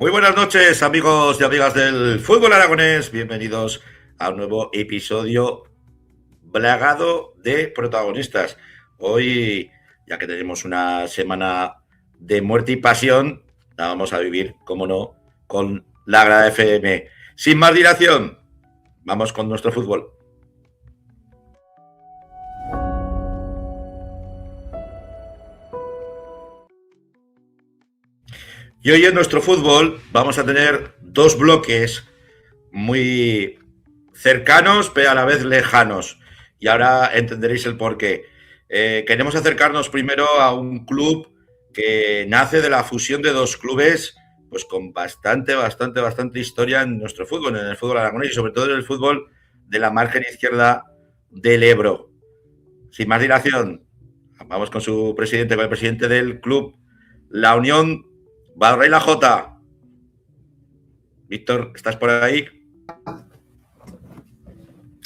Muy buenas noches, amigos y amigas del fútbol aragonés. Bienvenidos a un nuevo episodio plagado de protagonistas. Hoy, ya que tenemos una semana de muerte y pasión, la vamos a vivir, como no, con la Grada FM. Sin más dilación, vamos con nuestro fútbol. Y hoy en nuestro fútbol vamos a tener dos bloques muy cercanos, pero a la vez lejanos. Y ahora entenderéis el porqué. Queremos acercarnos primero a un club que nace de la fusión de dos clubes, pues con bastante historia en nuestro fútbol, en el fútbol aragonés y sobre todo en el fútbol de la margen izquierda del Ebro. Sin más dilación, vamos con su presidente, con el presidente del club, la Unión Valrey La Jota. Víctor, ¿estás por ahí?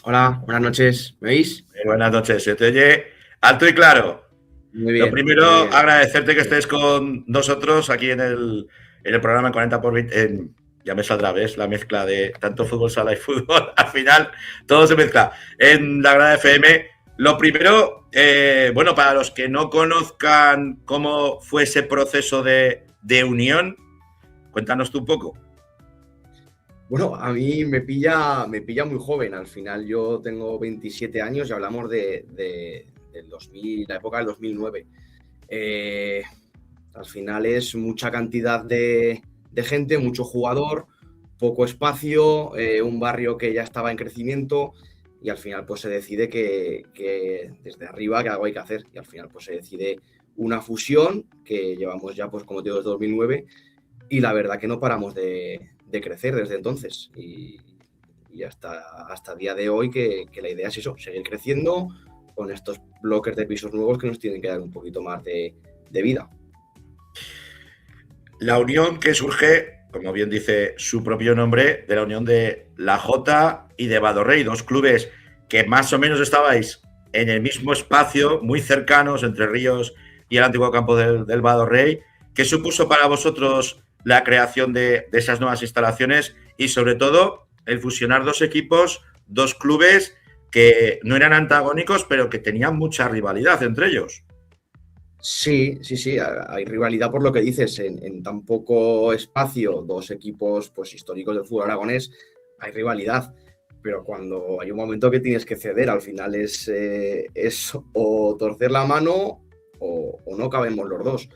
Hola, buenas noches. ¿Me oís? Buenas noches, se te oye alto y claro. Muy bien. Lo primero, agradecerte que estés con nosotros aquí en el programa en 40 por 20. Ya me saldrá, ¿ves? La mezcla de tanto fútbol sala y fútbol. Al final, todo se mezcla. En la Grada FM, lo primero, bueno, para los que no conozcan cómo fue ese proceso de unión, cuéntanos tú un poco. Bueno, a mí me pilla muy joven. Al final yo tengo 27 años y hablamos del 2000, la época del 2009. Al final es mucha cantidad de gente, mucho jugador, poco espacio, un barrio que ya estaba en crecimiento y al final pues se decide que desde arriba que algo hay que hacer y al final pues se decide una fusión que llevamos ya pues como te digo desde 2009 y la verdad que no paramos de crecer desde entonces y hasta el día de hoy que la idea es eso, seguir creciendo con estos bloques de pisos nuevos que nos tienen que dar un poquito más de vida. La unión que surge, como bien dice su propio nombre, de la unión de La Jota y de Badorrey, dos clubes que más o menos estabais en el mismo espacio, muy cercanos, Entre Ríos y el antiguo campo del Badorrey. ¿Qué supuso para vosotros la creación de esas nuevas instalaciones y sobre todo el fusionar dos equipos, dos clubes que no eran antagónicos pero que tenían mucha rivalidad entre ellos? Sí, hay rivalidad por lo que dices, en tan poco espacio, dos equipos pues históricos del fútbol aragonés, hay rivalidad, pero cuando hay un momento que tienes que ceder, al final es o torcer la mano o no cabemos los dos.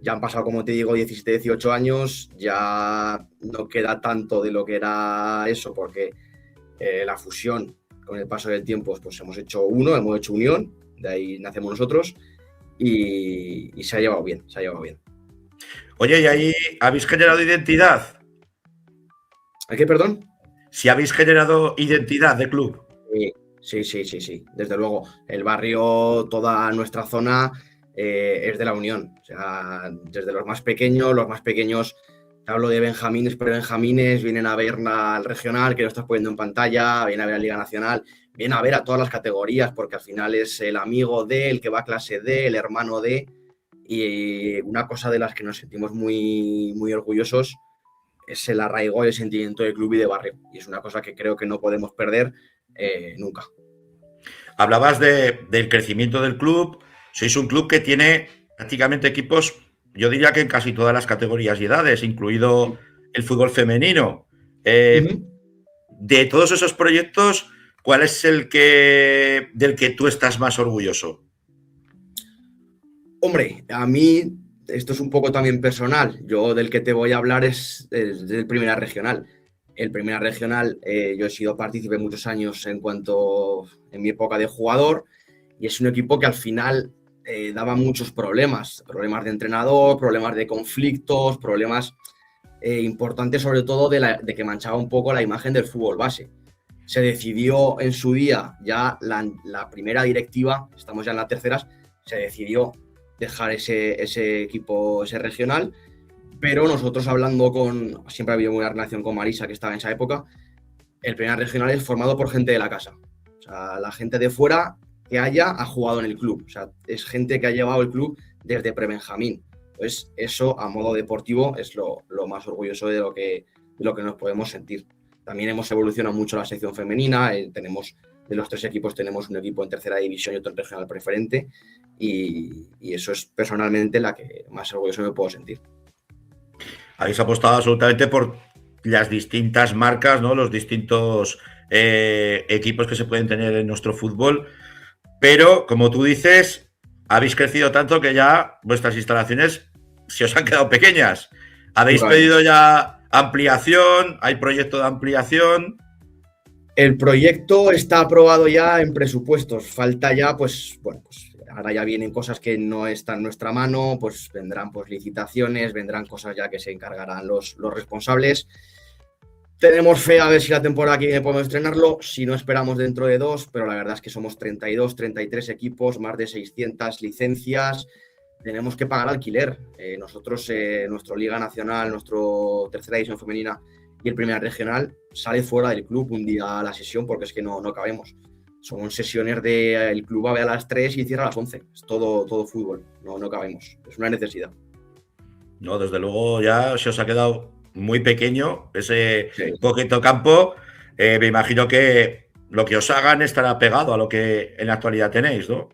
Ya han pasado, como te digo, 17, 18 años, ya no queda tanto de lo que era eso, porque la fusión, con el paso del tiempo, pues hemos hecho unión, de ahí nacemos nosotros, y se ha llevado bien. Oye, ¿y ahí habéis generado identidad? ¿A qué, perdón? Si habéis generado identidad de club. Sí. Desde luego, el barrio, toda nuestra zona es de la Unión. O sea, desde los más pequeños, te hablo de benjamines, prebenjamines, vienen a ver al regional, que lo estás poniendo en pantalla, vienen a ver a Liga Nacional, vienen a ver a todas las categorías, porque al final es el amigo de, el que va a clase de, el hermano de, y una cosa de las que nos sentimos muy, muy orgullosos es el arraigo y el sentimiento del club y de barrio, y es una cosa que creo que no podemos perder nunca. Hablabas del crecimiento del club. Sois un club que tiene prácticamente equipos, yo diría que en casi todas las categorías y edades, incluido el fútbol femenino. De todos esos proyectos, ¿cuál es del que tú estás más orgulloso? Hombre, a mí esto es un poco también personal. Yo del que te voy a hablar es del Primera Regional. El Primera Regional, yo he sido partícipe muchos años en mi época de jugador, y es un equipo que al final daba muchos problemas de entrenador, problemas de conflictos, problemas importantes sobre todo de que manchaba un poco la imagen del fútbol base. Se decidió en su día, ya la primera directiva, estamos ya en la tercera, se decidió dejar ese equipo, ese regional, pero nosotros siempre ha habido buena relación con Marisa, que estaba en esa época. El Primera Regional es formado por gente de la casa, o sea, la gente de fuera que ha jugado en el club, o sea, es gente que ha llevado el club desde prebenjamín. Entonces, eso a modo deportivo es lo más orgulloso de lo que nos podemos sentir. También hemos evolucionado mucho la sección femenina, de los 3 equipos tenemos un equipo en tercera división y otro en regional preferente, y eso es personalmente la que más orgulloso me puedo sentir. Habéis apostado absolutamente por las distintas marcas, ¿no? Los distintos equipos que se pueden tener en nuestro fútbol, pero como tú dices, habéis crecido tanto que ya vuestras instalaciones se os han quedado pequeñas. ¿Habéis pedido ya ampliación? ¿Hay proyecto de ampliación? El proyecto está aprobado ya en presupuestos. Falta ya, pues ahora ya vienen cosas que no están en nuestra mano, pues vendrán licitaciones, vendrán cosas ya que se encargarán los responsables. Tenemos fe a ver si la temporada que viene podemos estrenarlo, si no esperamos dentro de 2, pero la verdad es que somos 32, 33 equipos, más de 600 licencias, tenemos que pagar alquiler. Nosotros, nuestra Liga Nacional, nuestro tercera división femenina y el Primera Regional sale fuera del club un día a la sesión porque es que no cabemos. Son sesiones el club abre a las 3 y cierra a las 11. Es todo fútbol, no cabemos. Es una necesidad. No, desde luego ya se os ha quedado muy pequeño ese poquito campo. Me imagino que lo que os hagan estará pegado a lo que en la actualidad tenéis, ¿no?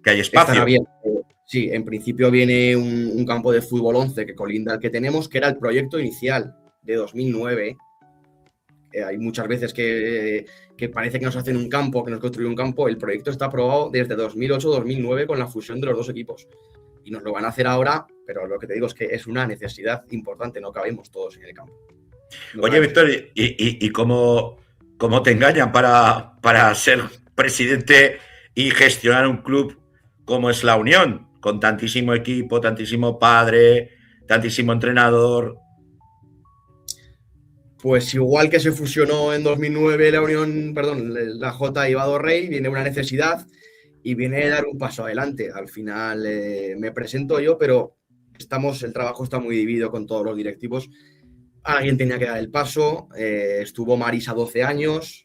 Que hay espacio. Estará bien. Sí, en principio viene un campo de fútbol 11 que colinda al que tenemos, que era el proyecto inicial de 2009. Hay muchas veces que parece que nos hacen un campo, que nos construyen un campo. El proyecto está aprobado desde 2008-2009 con la fusión de los 2 equipos. Y nos lo van a hacer ahora, pero lo que te digo es que es una necesidad importante, no cabemos todos en el campo. Oye, Víctor, ¿y cómo te engañan para ser presidente y gestionar un club como es la Unión, con tantísimo equipo, tantísimo padre, tantísimo entrenador? Pues igual que se fusionó en 2009 la J y Vado Rey, viene una necesidad y viene a dar un paso adelante. Al final me presento yo, pero el trabajo está muy dividido con todos los directivos. Alguien tenía que dar el paso. Estuvo Marisa 12 años,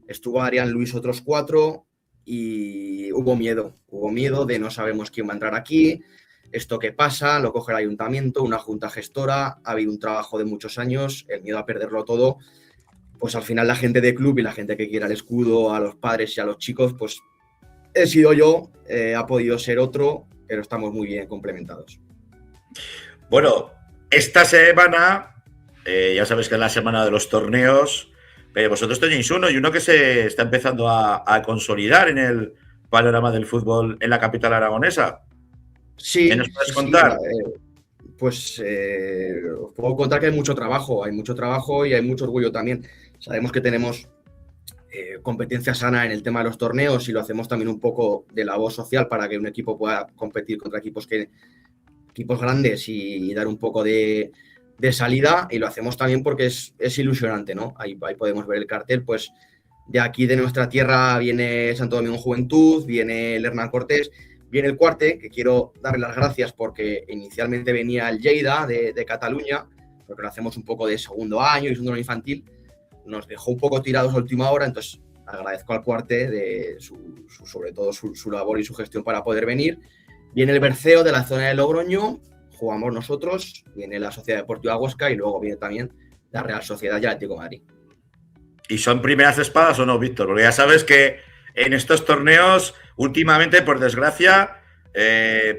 estuvo Adrián Luis otros 4 y hubo miedo de no sabemos quién va a entrar aquí. Esto que pasa, lo coge el ayuntamiento, una junta gestora, ha habido un trabajo de muchos años, el miedo a perderlo todo. Pues al final la gente de club y la gente que quiera el escudo, a los padres y a los chicos, pues he sido yo, ha podido ser otro, pero estamos muy bien complementados. Bueno, esta semana, ya sabes que es la semana de los torneos, pero vosotros tenéis uno que se está empezando a consolidar en el panorama del fútbol en la capital aragonesa. Sí. ¿Qué nos puedes contar? Os puedo contar que hay mucho trabajo y hay mucho orgullo también. Sabemos que tenemos competencia sana en el tema de los torneos y lo hacemos también un poco de labor social para que un equipo pueda competir contra equipos grandes y dar un poco de salida, y lo hacemos también porque es ilusionante, ¿no? Ahí podemos ver el cartel, pues de aquí de nuestra tierra viene Santo Domingo Juventud, viene el Hernán Cortés, viene el Cuarte, que quiero darle las gracias porque inicialmente venía el Lleida de Cataluña, porque lo hacemos un poco de segundo año y segundo año infantil, nos dejó un poco tirados a última hora, entonces agradezco al Cuarte de sobre todo su labor y su gestión para poder venir. Viene el Berceo de la zona de Logroño, jugamos nosotros, viene la Sociedad Deportiva Huesca y luego viene también la Real Sociedad y el Atlético de Madrid. ¿Y son primeras espadas o no, Víctor? Porque ya sabes que en estos torneos, últimamente, por desgracia,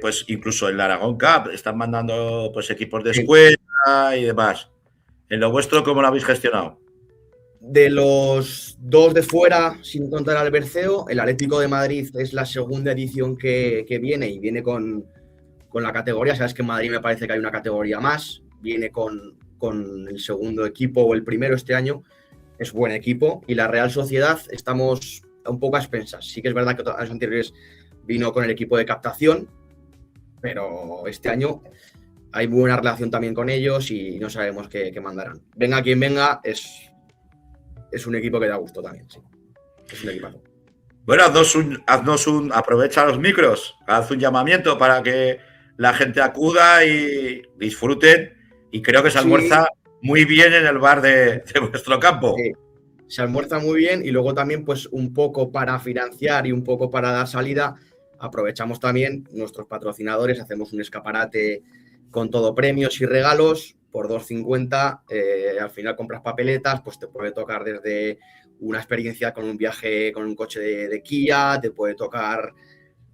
pues incluso en la Aragón Cup están mandando pues equipos de escuela y demás. ¿En lo vuestro cómo lo habéis gestionado? De los 2 de fuera, sin contar al Berceo, el Atlético de Madrid es la segunda edición que viene y viene con la categoría. Sabes que en Madrid me parece que hay una categoría más. Viene con el segundo equipo o el primero este año. Es buen equipo. Y la Real Sociedad estamos un poco a expensas. Sí que es verdad que los años anteriores vino con el equipo de captación, pero este año hay buena relación también con ellos y no sabemos qué mandarán. Venga quien venga, es un equipo que da gusto también, sí. Es un equipazo. Bueno, aprovecha los micros, haz un llamamiento para que la gente acuda y disfruten, y creo que se almuerza muy bien en el bar de vuestro campo. Sí, se almuerza muy bien y luego también pues un poco para financiar y un poco para dar salida, aprovechamos también nuestros patrocinadores, hacemos un escaparate con todo premios y regalos. Por 2,50 al final compras papeletas, pues te puede tocar desde una experiencia con un viaje con un coche de Kia, te puede tocar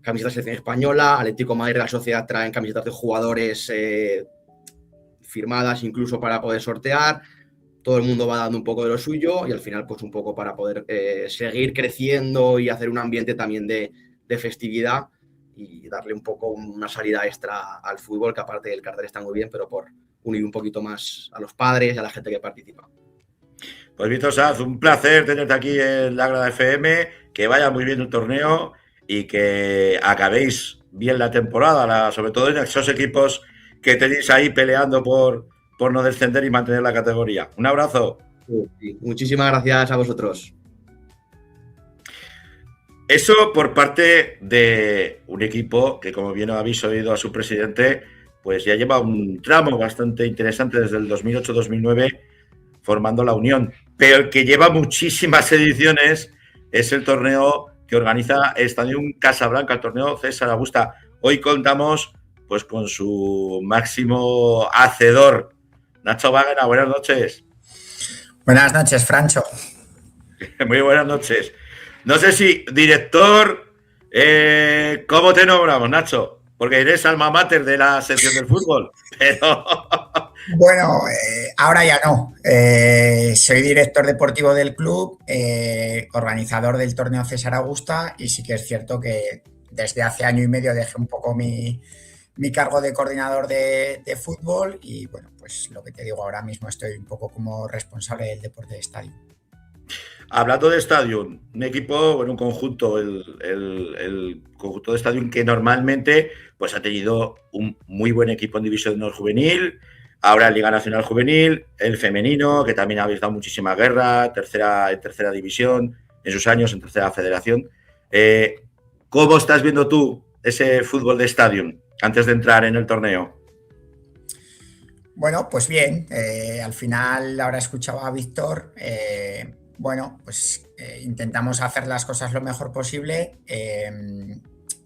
camisetas de selección española, Atlético de Madrid, Real Sociedad traen camisetas de jugadores firmadas incluso para poder sortear. Todo el mundo va dando un poco de lo suyo y al final pues un poco para poder seguir creciendo y hacer un ambiente también de festividad y darle un poco una salida extra al fútbol, que aparte del cartel está muy bien, pero por unir un poquito más a los padres y a la gente que participa. Pues Víctor Sanz, un placer tenerte aquí en la Grada FM, que vaya muy bien el torneo y que acabéis bien la temporada, sobre todo en esos equipos que tenéis ahí peleando por no descender y mantener la categoría. Un abrazo. Sí, muchísimas gracias a vosotros. Eso por parte de un equipo que, como bien habéis oído a su presidente, pues ya lleva un tramo bastante interesante desde el 2008-2009 formando la Unión, pero el que lleva muchísimas ediciones es el torneo que organiza Stadium Casablanca, el torneo César Augusta. Hoy contamos pues con su máximo hacedor, Nacho Váguena. Buenas noches. Buenas noches, Francho. Muy buenas noches. No sé si, director, ¿cómo te nombramos, Nacho? Porque eres alma mater de la sección del fútbol, pero... Bueno, ahora ya no. Soy director deportivo del club, organizador del torneo César Augusta, y sí que es cierto que desde hace año y medio dejé un poco mi cargo de coordinador de fútbol y, bueno, pues lo que te digo, ahora mismo estoy un poco como responsable del deporte de estadio. Hablando de Stadium, un equipo, bueno, un conjunto, el conjunto de Stadium que normalmente pues ha tenido un muy buen equipo en División de Honor juvenil, ahora en Liga Nacional Juvenil, el femenino, que también habéis dado muchísima guerra, en tercera división, en sus años en tercera federación. ¿Cómo estás viendo tú ese fútbol de Stadium antes de entrar en el torneo? Bueno, pues bien, al final ahora escuchaba a Víctor. Bueno, pues intentamos hacer las cosas lo mejor posible.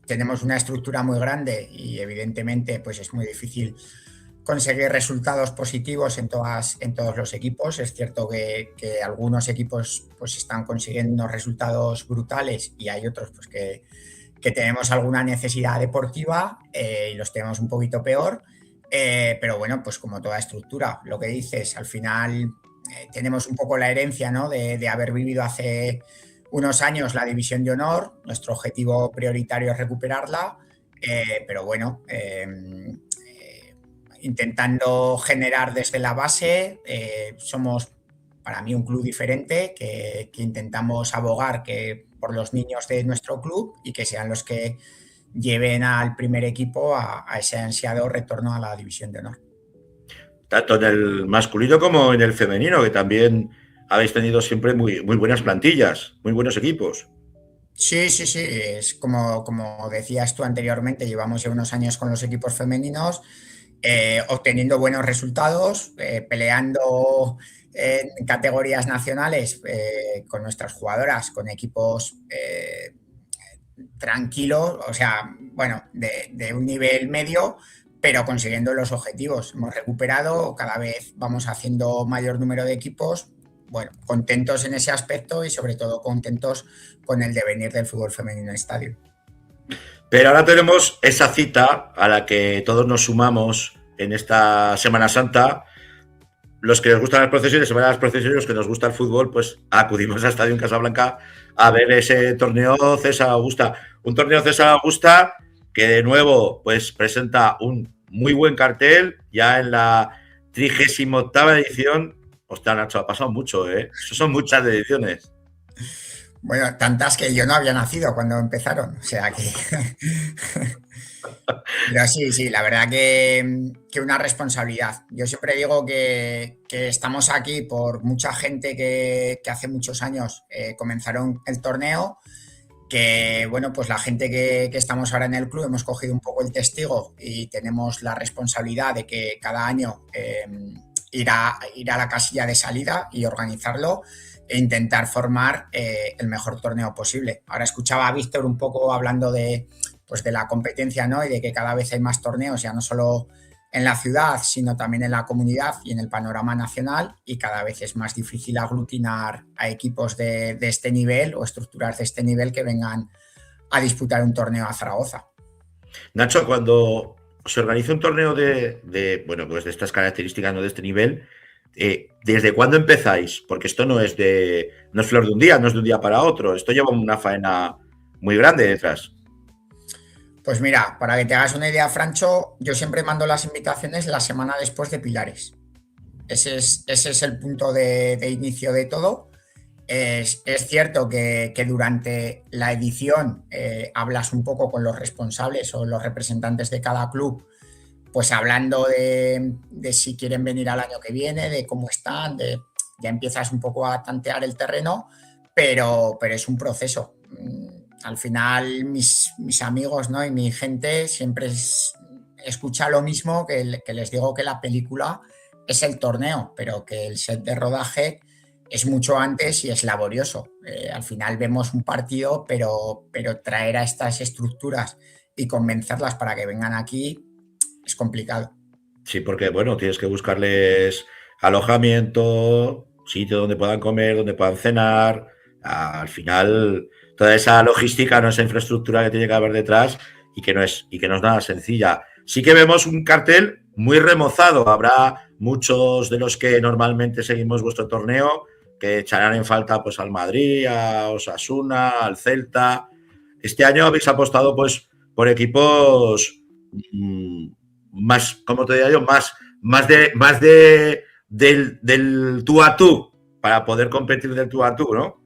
Tenemos una estructura muy grande y evidentemente pues es muy difícil conseguir resultados positivos en todos los equipos. Es cierto que algunos equipos pues están consiguiendo unos resultados brutales y hay otros pues que tenemos alguna necesidad deportiva y los tenemos un poquito peor. Pero bueno, pues como toda estructura, lo que dices, al final tenemos un poco la herencia, ¿no? de haber vivido hace unos años la División de Honor. Nuestro objetivo prioritario es recuperarla, pero bueno, intentando generar desde la base. Somos para mí un club diferente que intentamos abogar por los niños de nuestro club y que sean los que lleven al primer equipo a ese ansiado retorno a la División de Honor. Tanto en el masculino como en el femenino, que también habéis tenido siempre muy buenas plantillas, muy buenos equipos. Sí, es como decías tú anteriormente, llevamos ya unos años con los equipos femeninos, obteniendo buenos resultados, peleando en categorías nacionales con nuestras jugadoras, con equipos tranquilos, o sea, bueno, de un nivel medio, pero consiguiendo los objetivos. Hemos recuperado, cada vez vamos haciendo mayor número de equipos. Bueno, contentos en ese aspecto y sobre todo contentos con el devenir del fútbol femenino en estadio. Pero ahora tenemos esa cita a la que todos nos sumamos en esta Semana Santa. Los que nos gustan las procesiones, se van a las procesiones, los que nos gusta el fútbol, pues acudimos al Estadio Casablanca a ver ese torneo César Augusta. Un torneo César Augusta que de nuevo pues presenta un muy buen cartel, ya en la 38ª edición. Hostia, Nacho, ha pasado mucho, ¿eh? Eso son muchas ediciones. Bueno, tantas que yo no había nacido cuando empezaron, o sea que... Pero sí, la verdad que una responsabilidad. Yo siempre digo que estamos aquí por mucha gente que hace muchos años comenzaron el torneo, que bueno, pues la gente que estamos ahora en el club hemos cogido un poco el testigo y tenemos la responsabilidad de que cada año ir a la casilla de salida y organizarlo e intentar formar el mejor torneo posible. Ahora escuchaba a Víctor un poco hablando de la competencia, ¿no? Y de que cada vez hay más torneos, ya no solo en la ciudad, sino también en la comunidad y en el panorama nacional, y cada vez es más difícil aglutinar a equipos de este nivel o estructuras de este nivel que vengan a disputar un torneo a Zaragoza. Nacho, cuando se organiza un torneo bueno, pues de estas características, no de este nivel, ¿desde cuándo empezáis? Porque esto no es flor de un día, no es de un día para otro. Esto lleva una faena muy grande detrás. Pues mira, para que te hagas una idea, Francho, yo siempre mando las invitaciones la semana después de Pilares. Ese es el punto de inicio de todo. Es cierto que durante la edición hablas un poco con los responsables o los representantes de cada club, pues hablando de si quieren venir al año que viene, de cómo están, ya empiezas un poco a tantear el terreno, pero es un proceso. Al final mis amigos, ¿no? Y mi gente siempre escucha lo mismo, que les digo que la película es el torneo, pero que el set de rodaje es mucho antes y es laborioso. Al final vemos un partido, pero traer a estas estructuras y convencerlas para que vengan aquí es complicado. Sí, porque bueno, tienes que buscarles alojamiento, sitio donde puedan comer, donde puedan cenar. Al final, toda esa logística, ¿no? Esa infraestructura que tiene que haber detrás y que no es nada sencilla. Sí que vemos un cartel muy remozado. Habrá muchos de los que normalmente seguimos vuestro torneo que echarán en falta pues al Madrid, a Osasuna, al Celta. Este año habéis apostado pues por equipos más, como te diría yo, más del tú a tú, para poder competir del tú a tú, ¿no?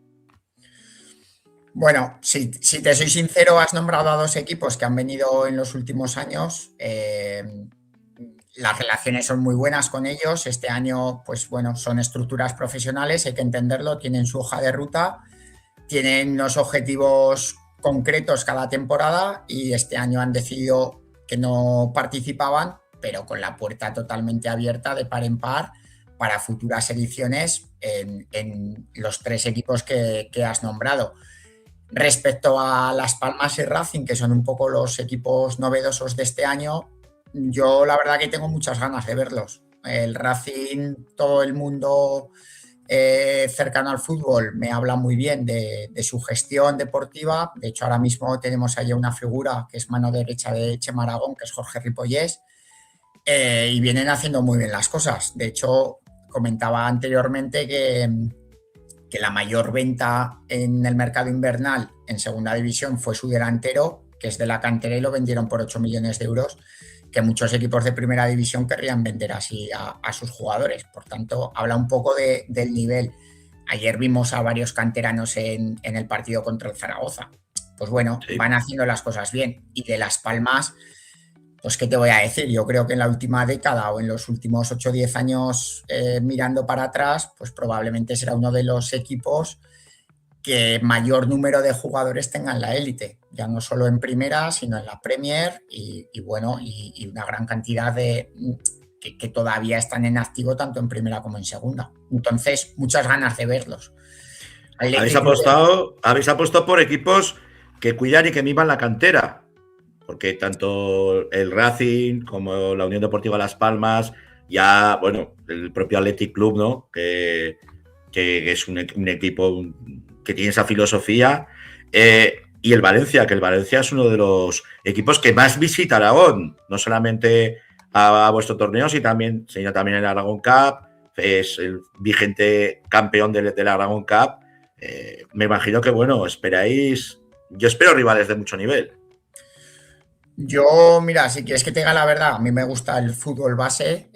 Bueno, si te soy sincero, has nombrado a dos equipos que han venido en los últimos años. Las relaciones son muy buenas con ellos. Este año, pues bueno, son estructuras profesionales, hay que entenderlo, tienen su hoja de ruta, tienen unos objetivos concretos cada temporada, y este año han decidido que no participaban, pero con la puerta totalmente abierta de par en par para futuras ediciones en los tres equipos que has nombrado. Respecto a Las Palmas y Racing, que son un poco los equipos novedosos de este año, yo la verdad que tengo muchas ganas de verlos. El Racing, todo el mundo cercano al fútbol me habla muy bien de su gestión deportiva. De hecho, ahora mismo tenemos allí una figura que es mano derecha de Chema Aragón, que es Jorge Ripollés, y vienen haciendo muy bien las cosas. De hecho, comentaba anteriormente que la mayor venta en el mercado invernal en segunda división fue su delantero, que es de la cantera, y lo vendieron por 8 millones de euros, que muchos equipos de primera división querrían vender así a sus jugadores. Por tanto, habla un poco del nivel. Ayer vimos a varios canteranos en el partido contra el Zaragoza. Pues bueno, sí, van haciendo las cosas bien. Y de Las Palmas, pues qué te voy a decir, yo creo que en la última década o en los últimos 8 o 10 años, mirando para atrás, pues probablemente será uno de los equipos que mayor número de jugadores tenga en la élite, ya no solo en primera, sino en la Premier, y bueno, y una gran cantidad de que todavía están en activo tanto en primera como en segunda. Entonces, muchas ganas de verlos. Habéis apostado por equipos que cuidan y que miman la cantera, porque tanto el Racing como la Unión Deportiva Las Palmas, ya, bueno, el propio Athletic Club, ¿no? Que es un equipo que tiene esa filosofía, y el Valencia, que el Valencia es uno de los equipos que más visita Aragón, no solamente a vuestro torneo, sino también el Aragón Cup, es el vigente campeón del Aragón Cup. Me imagino que, bueno, yo espero rivales de mucho nivel. Yo, mira, si quieres que te diga la verdad, a mí me gusta el fútbol base,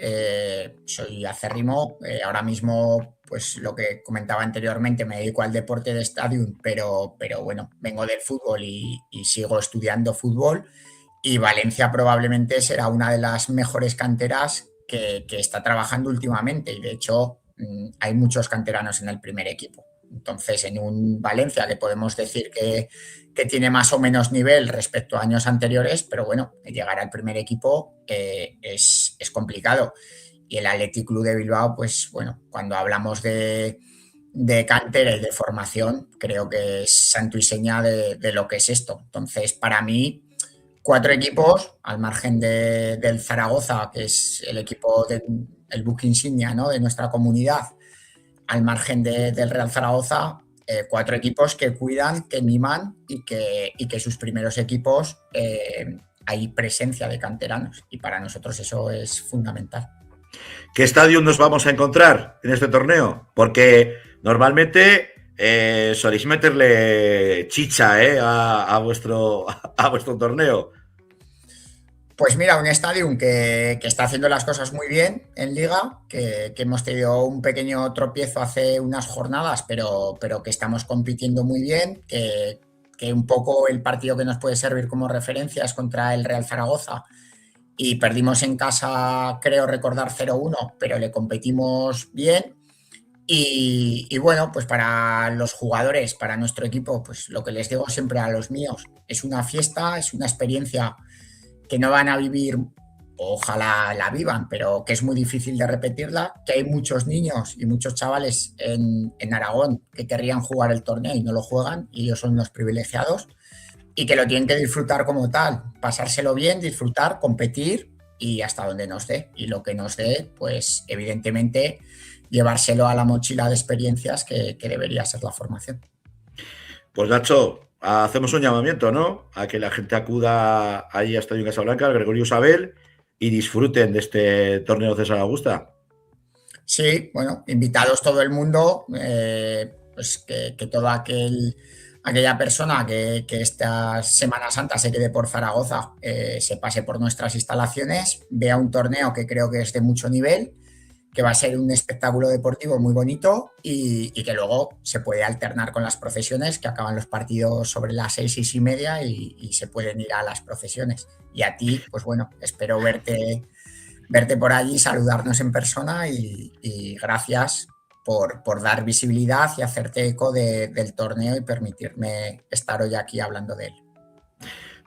soy acérrimo, ahora mismo, pues lo que comentaba anteriormente, me dedico al deporte de stadium, pero bueno, vengo del fútbol y sigo estudiando fútbol, y Valencia probablemente será una de las mejores canteras que está trabajando últimamente, y de hecho hay muchos canteranos en el primer equipo. Entonces, en un Valencia que podemos decir que tiene más o menos nivel respecto a años anteriores, pero bueno, llegar al primer equipo es complicado. Y el Athletic Club de Bilbao, pues bueno, cuando hablamos de cantera y de formación, creo que es santo y seña de lo que es esto. Entonces, para mí, 4 equipos, al margen del Zaragoza, que es el equipo, el buque insignia, ¿no?, de nuestra comunidad, al margen del Real Zaragoza, 4 equipos que cuidan, que miman y que sus primeros equipos hay presencia de canteranos, y para nosotros eso es fundamental. ¿Qué estadio nos vamos a encontrar en este torneo? Porque normalmente soléis meterle chicha a vuestro torneo. Pues mira, un estadio que está haciendo las cosas muy bien en Liga, que hemos tenido un pequeño tropiezo hace unas jornadas, pero que estamos compitiendo muy bien, que un poco el partido que nos puede servir como referencia es contra el Real Zaragoza, y perdimos en casa, creo recordar, 0-1, pero le competimos bien. Y bueno, pues para los jugadores, para nuestro equipo, pues lo que les digo siempre a los míos, es una fiesta, es una experiencia que no van a vivir, ojalá la vivan, pero que es muy difícil de repetirla, que hay muchos niños y muchos chavales en Aragón que querrían jugar el torneo y no lo juegan, y ellos son los privilegiados, y que lo tienen que disfrutar como tal, pasárselo bien, disfrutar, competir y hasta donde nos dé. Y lo que nos dé, pues evidentemente llevárselo a la mochila de experiencias que debería ser la formación. Pues Nacho, hacemos un llamamiento, ¿no?, a que la gente acuda ahí a Estadio Casablanca, al Gregorio Isabel, y disfruten de este torneo César Augusta. Sí, bueno, invitados todo el mundo, pues que toda aquella persona que esta Semana Santa se quede por Zaragoza, se pase por nuestras instalaciones, vea un torneo que creo que es de mucho nivel, que va a ser un espectáculo deportivo muy bonito, y que luego se puede alternar con las procesiones, que acaban los partidos sobre las 6:30 y se pueden ir a las procesiones. Y a ti, pues bueno, espero verte por allí, saludarnos en persona, y gracias por dar visibilidad y hacerte eco del torneo y permitirme estar hoy aquí hablando de él.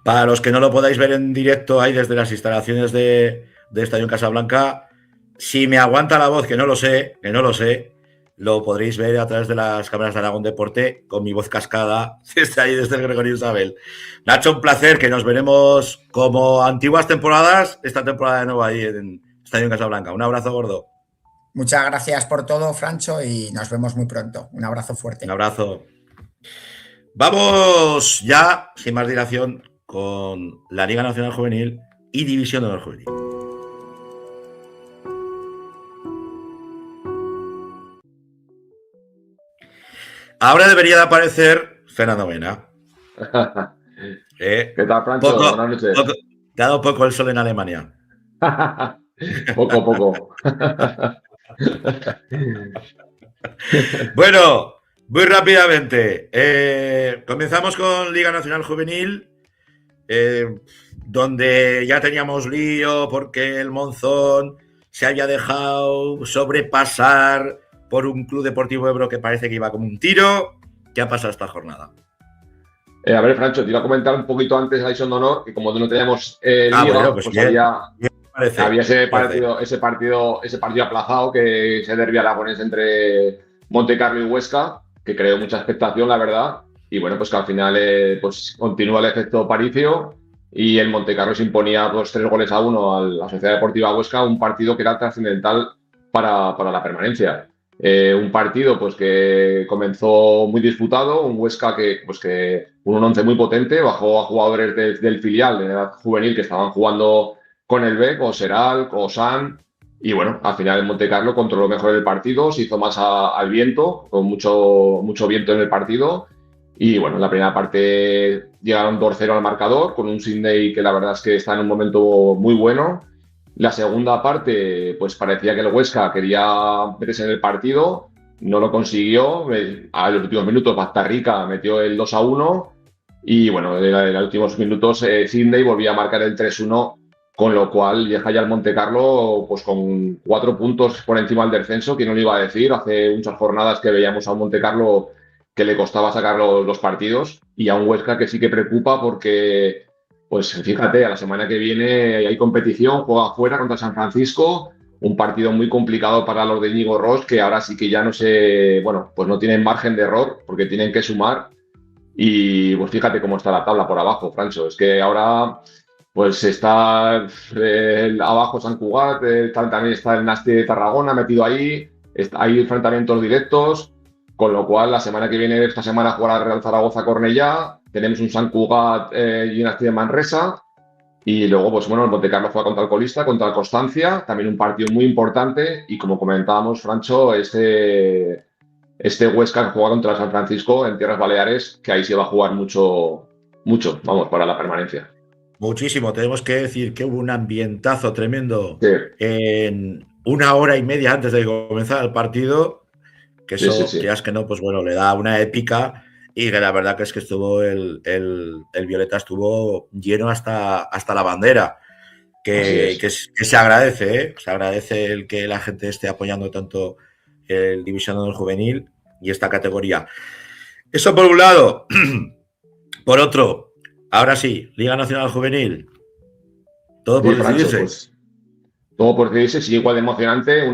Para los que no lo podáis ver en directo ahí desde las instalaciones de Estadio Casablanca, si me aguanta la voz, que no lo sé, lo podréis ver a través de las cámaras de Aragón Deporte con mi voz cascada desde ahí, desde el Gregorio Isabel. Nacho, un placer, que nos veremos como antiguas temporadas, esta temporada de nuevo ahí en Estadio Casablanca. Un abrazo gordo. Muchas gracias por todo, Francho, y nos vemos muy pronto. Un abrazo fuerte. Un abrazo. Vamos ya, sin más dilación, con la Liga Nacional Juvenil y División de Honor Juvenil. Ahora debería de aparecer Fernando Mena. ¿Qué tal, Francho? Buenas noches. Te ha dado poco el sol en Alemania. Poco. Bueno, muy rápidamente. Comenzamos con Liga Nacional Juvenil, donde ya teníamos lío porque el Monzón se había dejado sobrepasar por un Club Deportivo Ebro que parece que iba como un tiro. ¿Qué ha pasado esta jornada? A ver, Francho, te iba a comentar un poquito antes la División de Honor, que como no teníamos Liga, bueno, pues había ese partido aplazado, que ese derbi aragonés entre Montecarlo y Huesca, que creó mucha expectación, la verdad. Y bueno, pues que al final pues continúa el efecto Paricio, y el Montecarlo se imponía 3-1 a la Sociedad Deportiva Huesca, un partido que era trascendental para la permanencia. Un partido pues que comenzó muy disputado, un Huesca que un 11 muy potente, bajó a jugadores del filial de edad juvenil que estaban jugando con el B, con Seral, con San, y bueno, al final el Montecarlo controló mejor el partido, se hizo más al viento, con mucho viento en el partido, y bueno, en la primera parte llegaron 2-0 al marcador, con un Sydney que la verdad es que está en un momento muy bueno. La segunda parte, pues parecía que el Huesca quería meterse en el partido, no lo consiguió. A los últimos minutos, Bastarrica metió el 2-1 y bueno, en los últimos minutos Sydney volvía a marcar el 3-1, con lo cual deja ya el Montecarlo pues con 4 puntos por encima del descenso, que no lo iba a decir. Hace muchas jornadas que veíamos a un Montecarlo que le costaba sacar los partidos, y a un Huesca que sí que preocupa porque, pues fíjate, a la semana que viene hay competición, juega fuera contra San Francisco, un partido muy complicado para los de Íñigo Ross, que ahora sí que ya no tienen margen de error porque tienen que sumar. Y pues fíjate cómo está la tabla por abajo, Francho. Es que ahora pues está abajo San Cugat, también está el Nasti de Tarragona metido ahí, hay enfrentamientos directos, con lo cual la semana que viene, esta semana jugará Real Zaragoza-Cornellá, tenemos un San Cugat y un Nasti de Manresa, y luego, pues bueno, el Montecarlo juega contra el colista, contra el Constancia, también un partido muy importante, y como comentábamos, Francho, este Huesca juega contra el San Francisco en Tierras Baleares, que ahí se va a jugar mucho, vamos, para la permanencia. Muchísimo. Tenemos que decir que hubo un ambientazo tremendo Sí. en 1 hora y media antes de comenzar el partido, que eso, Sí. quieras que no, pues bueno, le da una épica, y que la verdad que es que estuvo el Violeta estuvo lleno hasta la bandera, que se agradece, ¿eh? Se agradece el que la gente esté apoyando tanto el División de Honor Juvenil y esta categoría. Eso por un lado. Por otro, ahora sí, Liga Nacional Juvenil. Todo por decidirse. Pues, todo por decidirse, sigue igual de emocionante.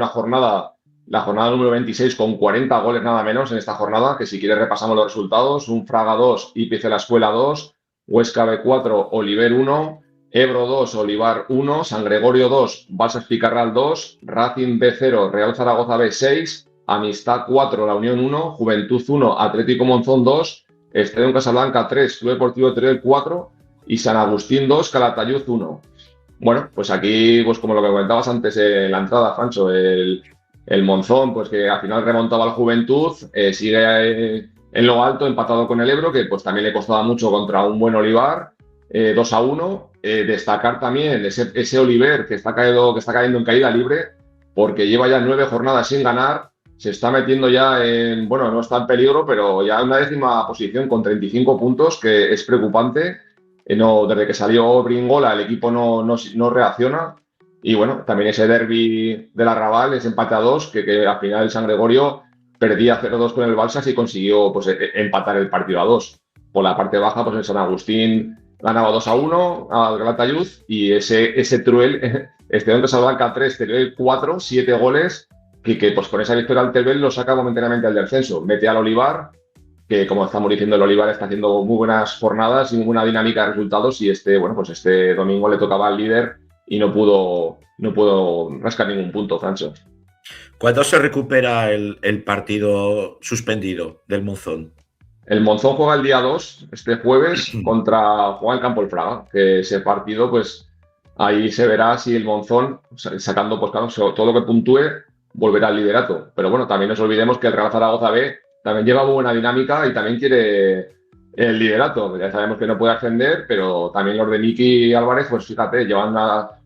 La jornada número 26 con 40 goles nada menos en esta jornada, que si quieres repasamos los resultados. Un Fraga 2, IPC La Escuela 2, Huesca B4, Oliver 1, Ebro 2, Olivar 1, San Gregorio 2, Balsas Picarral 2, Racing B0, Real Zaragoza B6, Amistad 4, La Unión 1, Juventud 1, Atlético Monzón 2, Estadio Casablanca 3, Club Deportivo Teruel 4 y San Agustín 2, Calatayud 1. Bueno, pues aquí, pues como lo que comentabas antes en la entrada, Francho, el Monzón, pues que al final remontaba la Juventud, sigue en lo alto, empatado con el Ebro, que pues también le costaba mucho contra un buen Olivar, 2-1. Destacar también ese Oliver que está cayendo en caída libre, porque lleva ya 9 jornadas sin ganar, se está metiendo ya en, bueno, no está en peligro, pero ya en una 10ª posición con 35 puntos, que es preocupante. Desde que salió Bringola el equipo no reacciona. Y bueno, también ese derbi del Arrabal, ese empate a 2, que al final el San Gregorio perdía 0-2 con el Balsas y consiguió pues, empatar el partido a 2. Por la parte baja, pues el San Agustín ganaba 2-1 al Calatayud y ese Teruel, Estadio Casablanca 3, Teruel 4, 7 goles, que pues con esa victoria al Teruel lo saca momentáneamente al descenso. Mete al Olivar, que como estamos diciendo, el Olivar está haciendo muy buenas jornadas y muy buena dinámica de resultados, y este domingo le tocaba al líder y no pudo rascar ningún punto, Francho. ¿Cuándo se recupera el partido suspendido del Monzón? El Monzón juega el día 2, este jueves, juega en Campo el Fraga, que ese partido, pues ahí se verá si el Monzón, sacando pues claro, todo lo que puntúe, volverá al liderato. Pero bueno, también no nos olvidemos que el Real Zaragoza B también lleva muy buena dinámica y también quiere el liderato. Ya sabemos que no puede ascender, pero también los de Miki Álvarez, pues fíjate, llevan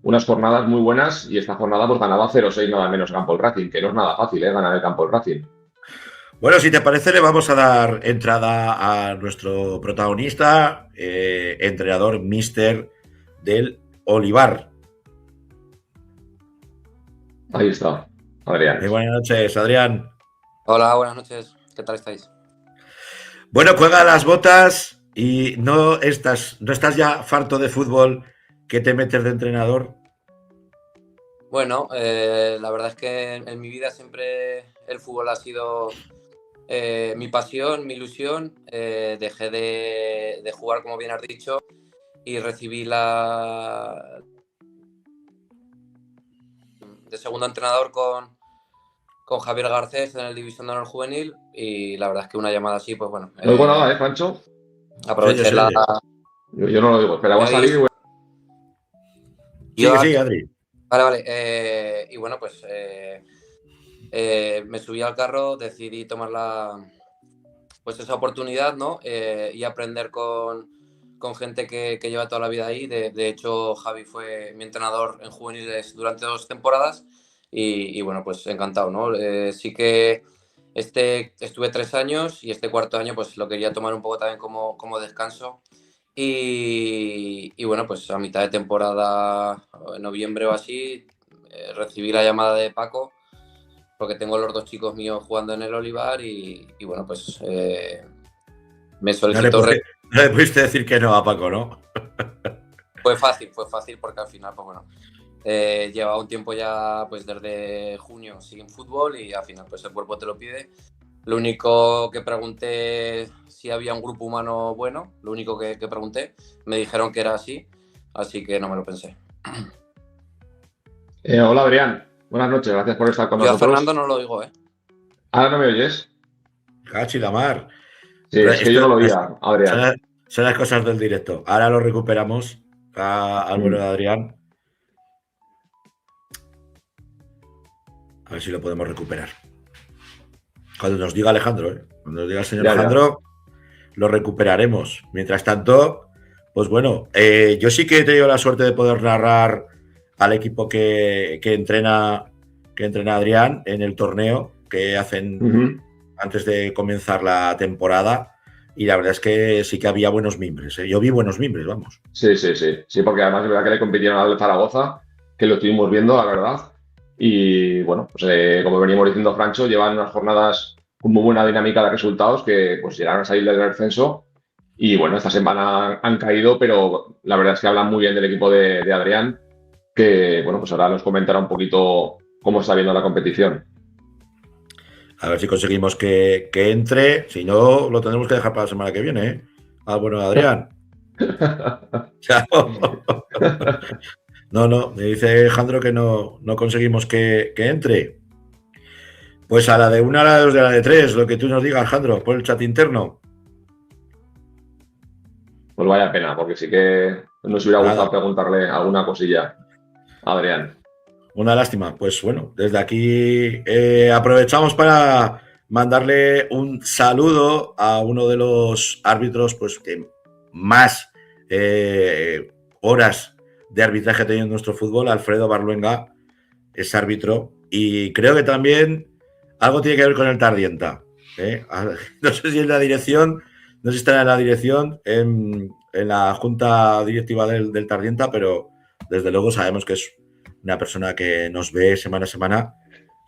unas jornadas muy buenas, y esta jornada pues ganaba 0-6 nada menos Campo el Racing, que no es nada fácil, ganar el Campo el Racing. Bueno, si te parece, le vamos a dar entrada a nuestro protagonista, entrenador míster del Olivar. Ahí está, Adrián. Buenas noches, Adrián. Hola, buenas noches. ¿Qué tal estáis? Bueno, cuelga las botas y no estás ya farto de fútbol que te metes de entrenador. Bueno, la verdad es que en mi vida siempre el fútbol ha sido mi pasión, mi ilusión. Dejé de jugar, como bien has dicho, y recibí de segundo entrenador con Javier Garcés en el División de Honor Juvenil, y la verdad es que una llamada así, pues bueno. No digo nada, Pancho. Aproveché Yo no lo digo, pero va a salir. Sí, Adri. Vale. Y bueno, pues me subí al carro, decidí tomar pues esa oportunidad, ¿no? Y aprender con gente que lleva toda la vida ahí. De hecho, Javi fue mi entrenador en juveniles durante 2 temporadas. Y bueno, pues encantado, ¿no? Sí que estuve 3 años, y este 4.º año pues lo quería tomar un poco también como descanso. Y bueno, pues a mitad de temporada, en noviembre o así, recibí la llamada de Paco, porque tengo los 2 chicos míos jugando en el Olivar, y bueno, pues me solicitó... No le pudiste decir que no a Paco, ¿no? Fue fácil porque al final, pues bueno, llevaba un tiempo ya, pues desde junio sin fútbol, y al final pues el cuerpo te lo pide. Lo único que pregunté si había un grupo humano bueno, lo único que pregunté, me dijeron que era así, así que no me lo pensé. Hola Adrián, buenas noches, gracias por estar con Yo a nosotros. Fernando no lo oigo, ¿eh? ¿Ahora no me oyes? Cachi la mar. Sí, es que yo no lo oía, Adrián. Son las cosas del directo. Ahora lo recuperamos al bueno de Adrián. A ver si lo podemos recuperar. Cuando nos diga Alejandro, ¿eh? Cuando nos diga el señor Alejandro, lo recuperaremos. Mientras tanto, pues bueno, yo sí que he tenido la suerte de poder narrar al equipo que entrena Adrián en el torneo que hacen antes de comenzar la temporada. Y la verdad es que sí que había buenos mimbres. Yo vi buenos mimbres, vamos. Sí, porque además es verdad que le compitieron al Zaragoza, que lo estuvimos viendo, la verdad. Y bueno, pues como venimos diciendo, Francho, llevan unas jornadas con muy buena dinámica de resultados que pues llegaron a salir del descenso. Y bueno, esta semana han caído, pero la verdad es que hablan muy bien del equipo de Adrián, que bueno, pues ahora nos comentará un poquito cómo está viendo la competición. A ver si conseguimos que entre. Si no, lo tendremos que dejar para la semana que viene, ¿eh? Bueno, Adrián. No, me dice Alejandro que no conseguimos que entre. Pues a la de 1, a la de 2, a la de 3, lo que tú nos digas, Alejandro, por el chat interno. Pues vaya pena, porque sí que nos hubiera gustado preguntarle alguna cosilla a Adrián. Una lástima. Pues bueno, desde aquí aprovechamos para mandarle un saludo a uno de los árbitros pues que más horas de arbitraje ha tenido en nuestro fútbol, Alfredo Barluenga, es árbitro, y creo que también algo tiene que ver con el Tardienta. No sé si en la dirección, no sé si estará en la dirección, en la junta directiva del Tardienta, pero desde luego sabemos que es una persona que nos ve semana a semana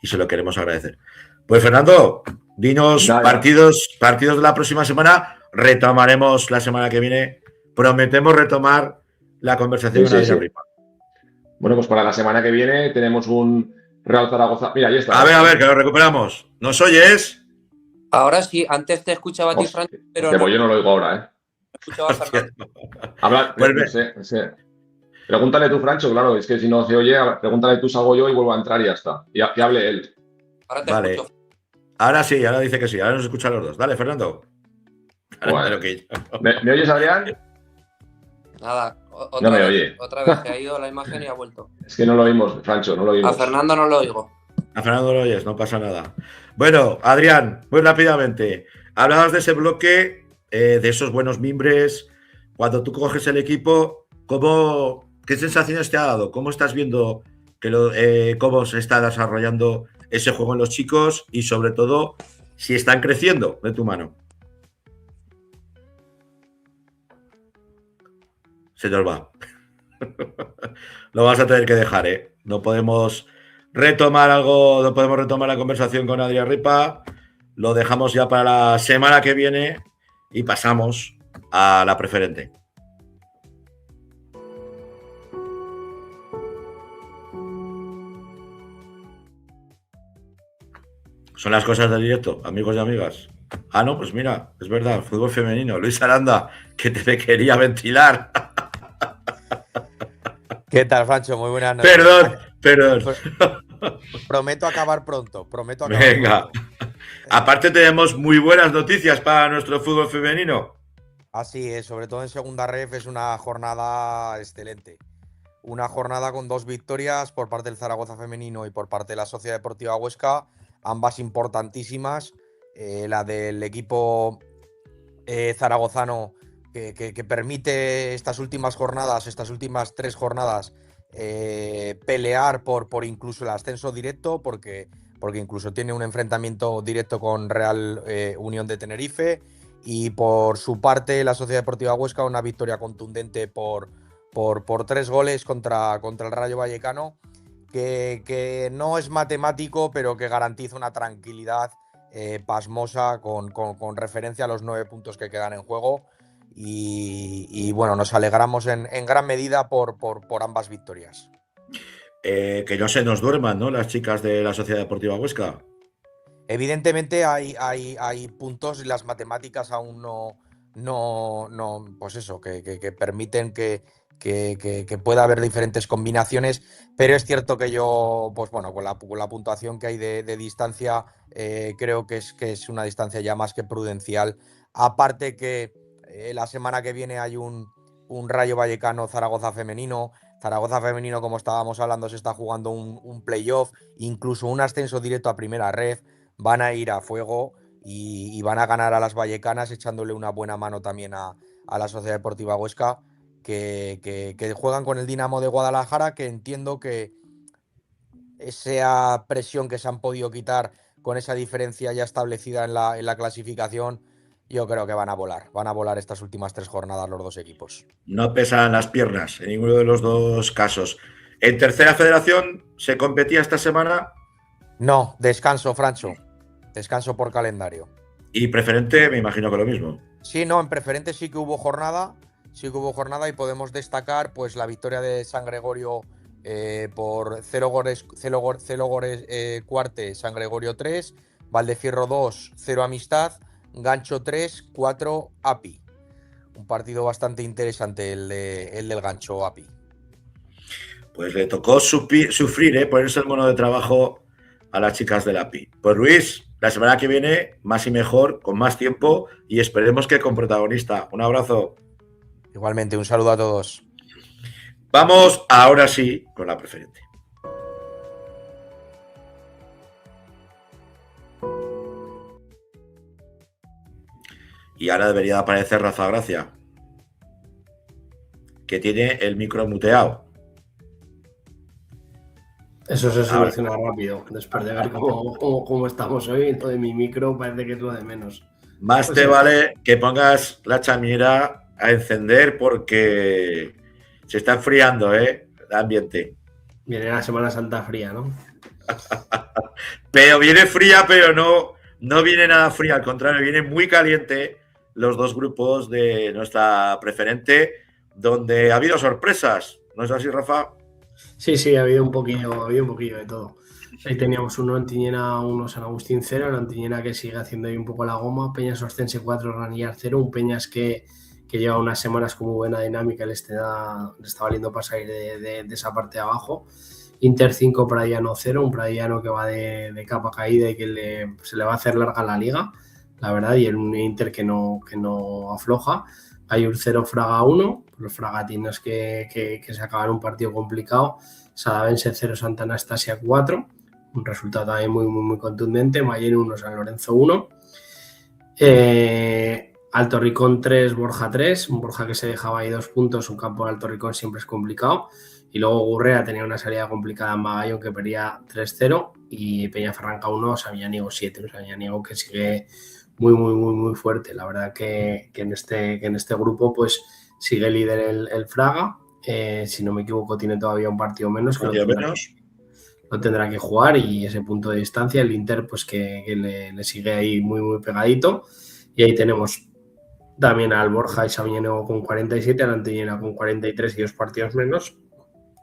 y se lo queremos agradecer. Pues Fernando, dinos partidos de la próxima semana. Retomaremos la semana que viene. Prometemos retomar la conversación con Adrián Ripa. Bueno, pues para la semana que viene tenemos un Real Zaragoza. Mira, ahí está. A ver, que lo recuperamos. ¿Nos oyes? Ahora sí, antes te escuchaba a ti, Frank, pero yo no lo oigo ahora, ¿eh? Me escuchaba a Fernando. Habla, Pregúntale tú, Francho, claro, es que si no se oye, pregúntale tú, salgo yo y vuelvo a entrar y ya está. Y hable él. Ahora te escucho. Ahora sí, ahora dice que sí, ahora nos escuchan los dos. Dale, Fernando. Bueno. ¿Me oyes, Adrián? Nada, no me oye. Otra vez se ha ido la imagen y ha vuelto. Es que no lo oímos, Francho, no lo oímos. A Fernando no lo oigo. A Fernando lo oyes, no pasa nada. Bueno, Adrián, muy rápidamente. Hablabas de ese bloque, de esos buenos mimbres. Cuando tú coges el equipo, ¿qué sensaciones te ha dado? ¿Cómo estás viendo cómo se está desarrollando ese juego en los chicos? Y sobre todo, si están creciendo de tu mano. Se nos va. Lo vas a tener que dejar, ¿eh? No podemos retomar la conversación con Adrián Ripa. Lo dejamos ya para la semana que viene y pasamos a la preferente. Son las cosas del directo, amigos y amigas. No, pues mira, es verdad, fútbol femenino. Luis Aranda, que te quería ventilar. ¿Qué tal, Francho? Muy buenas noches. Perdón. Prometo acabar pronto. Venga. Aparte tenemos muy buenas noticias para nuestro fútbol femenino. Así es, sobre todo en segunda ref es una jornada excelente. Una jornada con 2 victorias por parte del Zaragoza femenino y por parte de la Sociedad Deportiva Huesca, ambas importantísimas. La del equipo zaragozano que permite estas últimas 3 jornadas, pelear por incluso el ascenso directo, porque incluso tiene un enfrentamiento directo con Real Unión de Tenerife. Y por su parte, la Sociedad Deportiva Huesca, una victoria contundente por 3 goles contra el Rayo Vallecano, que no es matemático, pero que garantiza una tranquilidad pasmosa con referencia a los 9 puntos que quedan en juego. Y bueno, nos alegramos en gran medida por ambas victorias. Que no se nos duerman, ¿no?, las chicas de la Sociedad Deportiva Huesca. Evidentemente hay puntos y las matemáticas aún no pues eso, que permiten que que pueda haber diferentes combinaciones, pero es cierto que yo, pues bueno, con la puntuación que hay de distancia, creo que es una distancia ya más que prudencial. Aparte que la semana que viene hay un Rayo Vallecano Zaragoza femenino. Zaragoza femenino, como estábamos hablando, se está jugando un playoff, incluso un ascenso directo a primera red. Van a ir a fuego y van a ganar a las vallecanas, echándole una buena mano también a la Sociedad Deportiva Huesca, que juegan con el Dinamo de Guadalajara, que entiendo que esa presión que se han podido quitar con esa diferencia ya establecida en la clasificación, yo creo que van a volar estas últimas 3 jornadas los dos equipos. No pesan las piernas en ninguno de los dos casos. ¿En tercera federación se competía esta semana? No, descanso, Francho. Descanso por calendario. Y preferente, me imagino que lo mismo. Sí, no, en preferente sí que hubo jornada y podemos destacar pues la victoria de San Gregorio por 0 goles Cuarte, San Gregorio 3, Valdefierro 2, 0 Amistad, Gancho 3, 4 API. Un partido bastante interesante el del Gancho API. Pues le tocó sufrir, ponerse el mono de trabajo a las chicas del API. Pues Luis, la semana que viene, más y mejor, con más tiempo y esperemos que con protagonista. Un abrazo. Igualmente, un saludo a todos. Vamos ahora sí con la preferente. Y ahora debería aparecer Rafa Gracia, que tiene el micro muteado. Eso se soluciona rápido. Después de ver cómo estamos hoy, todo de mi micro parece que es lo de menos. Más pues te vale que pongas la chaminera a encender porque se está enfriando, el ambiente. Viene la Semana Santa fría, ¿no? Pero viene fría, pero no viene nada fría. Al contrario, viene muy caliente los dos grupos de nuestra preferente, donde ha habido sorpresas. ¿No es así, Rafa? Sí, ha habido un poquillo de todo. Ahí teníamos uno Antiñena, uno San Agustín 0, el Antiñena que sigue haciendo ahí un poco la goma, Peñas Ostense 4, Ranillar 0, un Peñas que lleva unas semanas con muy buena dinámica, le está valiendo para salir de esa parte de abajo. Inter 5, Pradillano 0, un Pradillano que va de capa caída y que se le va a hacer larga la liga, la verdad, y un Inter que no afloja. Ayur 0, Fraga 1, los fragatinos que se acaban un partido complicado. Sadavense 0, Santa Anastasia 4, un resultado también muy contundente. Mayen 1, San Lorenzo 1. Alto Ricón 3, Borja 3, un Borja que se dejaba ahí 2 puntos, un campo de Alto Ricón siempre es complicado. Y luego Gurrea tenía una salida complicada en Magallón que perdía 3-0 y Peñaferranca 1, Sabiñánigo 7, Sabiñánigo que sigue muy fuerte. La verdad que en este grupo pues sigue líder el Fraga. Si no me equivoco tiene todavía un partido menos que lo tendrá que jugar, y ese punto de distancia el Inter pues que le sigue ahí muy pegadito. Y ahí tenemos también al Borja y Sabiñánigo con 47, al Antiñena con 43 y 2 partidos menos,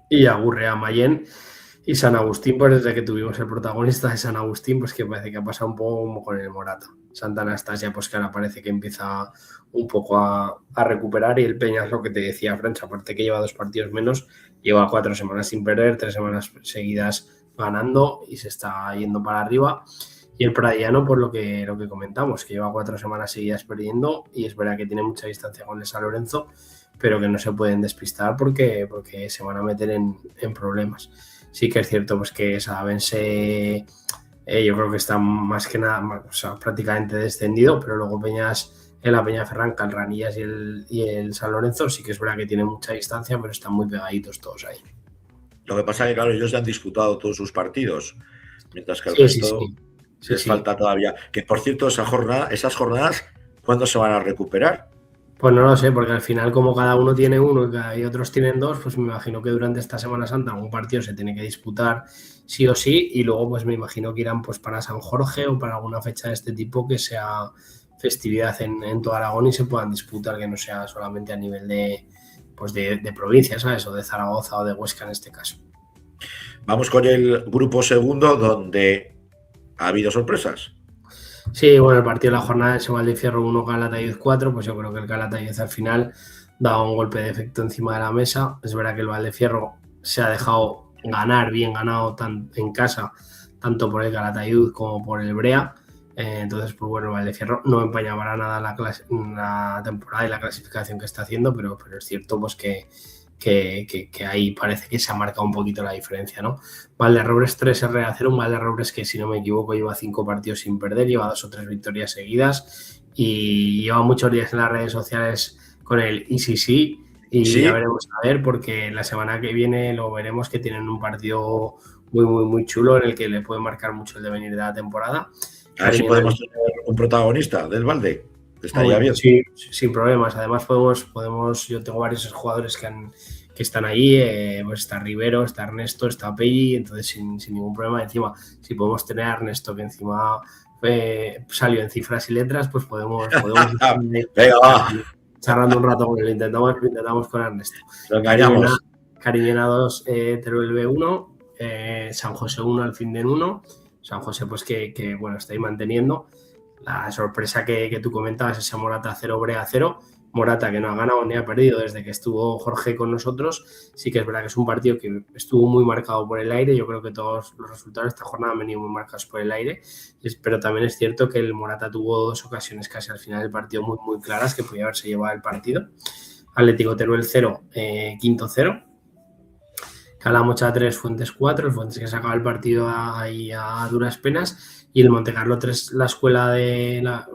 y a Gurrea, Mayén y San Agustín, pues desde que tuvimos el protagonista de San Agustín, pues que parece que ha pasado un poco como con el Morata. Santa Anastasia, pues que ahora parece que empieza un poco a recuperar, y el Peñas, lo que te decía, Franch, aparte que lleva 2 partidos menos, lleva 4 semanas sin perder, 3 semanas seguidas ganando y se está yendo para arriba. Y el Pradillano, pues lo que comentamos, que lleva 4 semanas seguidas perdiendo, y es verdad que tiene mucha distancia con el San Lorenzo, pero que no se pueden despistar porque se van a meter en problemas. Sí que es cierto pues que Sadavense yo creo que está más que nada, o sea, prácticamente descendido, pero luego Peñas, en la Peñaferranca, el Ranillas y el San Lorenzo sí que es verdad que tienen mucha distancia, pero están muy pegaditos todos ahí. Lo que pasa es que, claro, ellos ya han disputado todos sus partidos, mientras que el resto les falta todavía. Que, por cierto, esas jornadas, ¿cuándo se van a recuperar? Pues no lo sé, porque al final, como cada uno tiene uno y otros tienen 2, pues me imagino que durante esta Semana Santa algún partido se tiene que disputar sí o sí, y luego pues me imagino que irán pues para San Jorge o para alguna fecha de este tipo que sea festividad en todo Aragón y se puedan disputar, que no sea solamente a nivel de provincia, ¿sabes? O de Zaragoza o de Huesca en este caso. Vamos con el grupo segundo, donde ha habido sorpresas. Sí, bueno, el partido de la jornada es Valdefierro 1, Calatayud 4, pues yo creo que el Calatayud al final daba un golpe de efecto encima de la mesa. Es verdad que el Valdefierro se ha dejado ganar, bien ganado en casa, tanto por el Calatayud como por el Brea. Entonces, pues bueno, el Valdefierro no empaña para nada la temporada y la clasificación que está haciendo, pero es cierto pues que ahí parece que se ha marcado un poquito la diferencia, ¿no? Valderrobres 3-0, un Valderrobres que, si no me equivoco, lleva 5 partidos sin perder, lleva 2 o 3 victorias seguidas y lleva muchos días en las redes sociales con el ICC y ¿sí? Ya veremos a ver, porque la semana que viene lo veremos, que tienen un partido muy chulo en el que le puede marcar mucho el devenir de la temporada. A ver si podemos tener un protagonista del Valde. Estaría bien. Sí, sin problemas. Además podemos, yo tengo varios jugadores que están ahí, pues está Rivero, está Ernesto, está Pelli, entonces sin ningún problema. Encima, si podemos tener a Ernesto, que encima salió en cifras y letras, pues podemos charlando un rato con él. Intentamos con Ernesto. Lo engañamos. Cariñena 2, Teruel B1, San José 1, Alfindén 1. San José, pues que bueno, está ahí manteniendo. La sorpresa que tú comentabas, ese Morata 0, Brea 0. Morata, que no ha ganado ni ha perdido desde que estuvo Jorge con nosotros. Sí que es verdad que es un partido que estuvo muy marcado por el aire. Yo creo que todos los resultados de esta jornada han venido muy marcados por el aire. Pero también es cierto que el Morata tuvo 2 ocasiones casi al final del partido muy claras que podía haberse llevado el partido. Atlético Teruel 0, Quinto 0. Calamocha 3, Fuentes 4. El Fuentes que sacaba el partido ahí a duras penas. Y el Montecarlo 3, la escuela la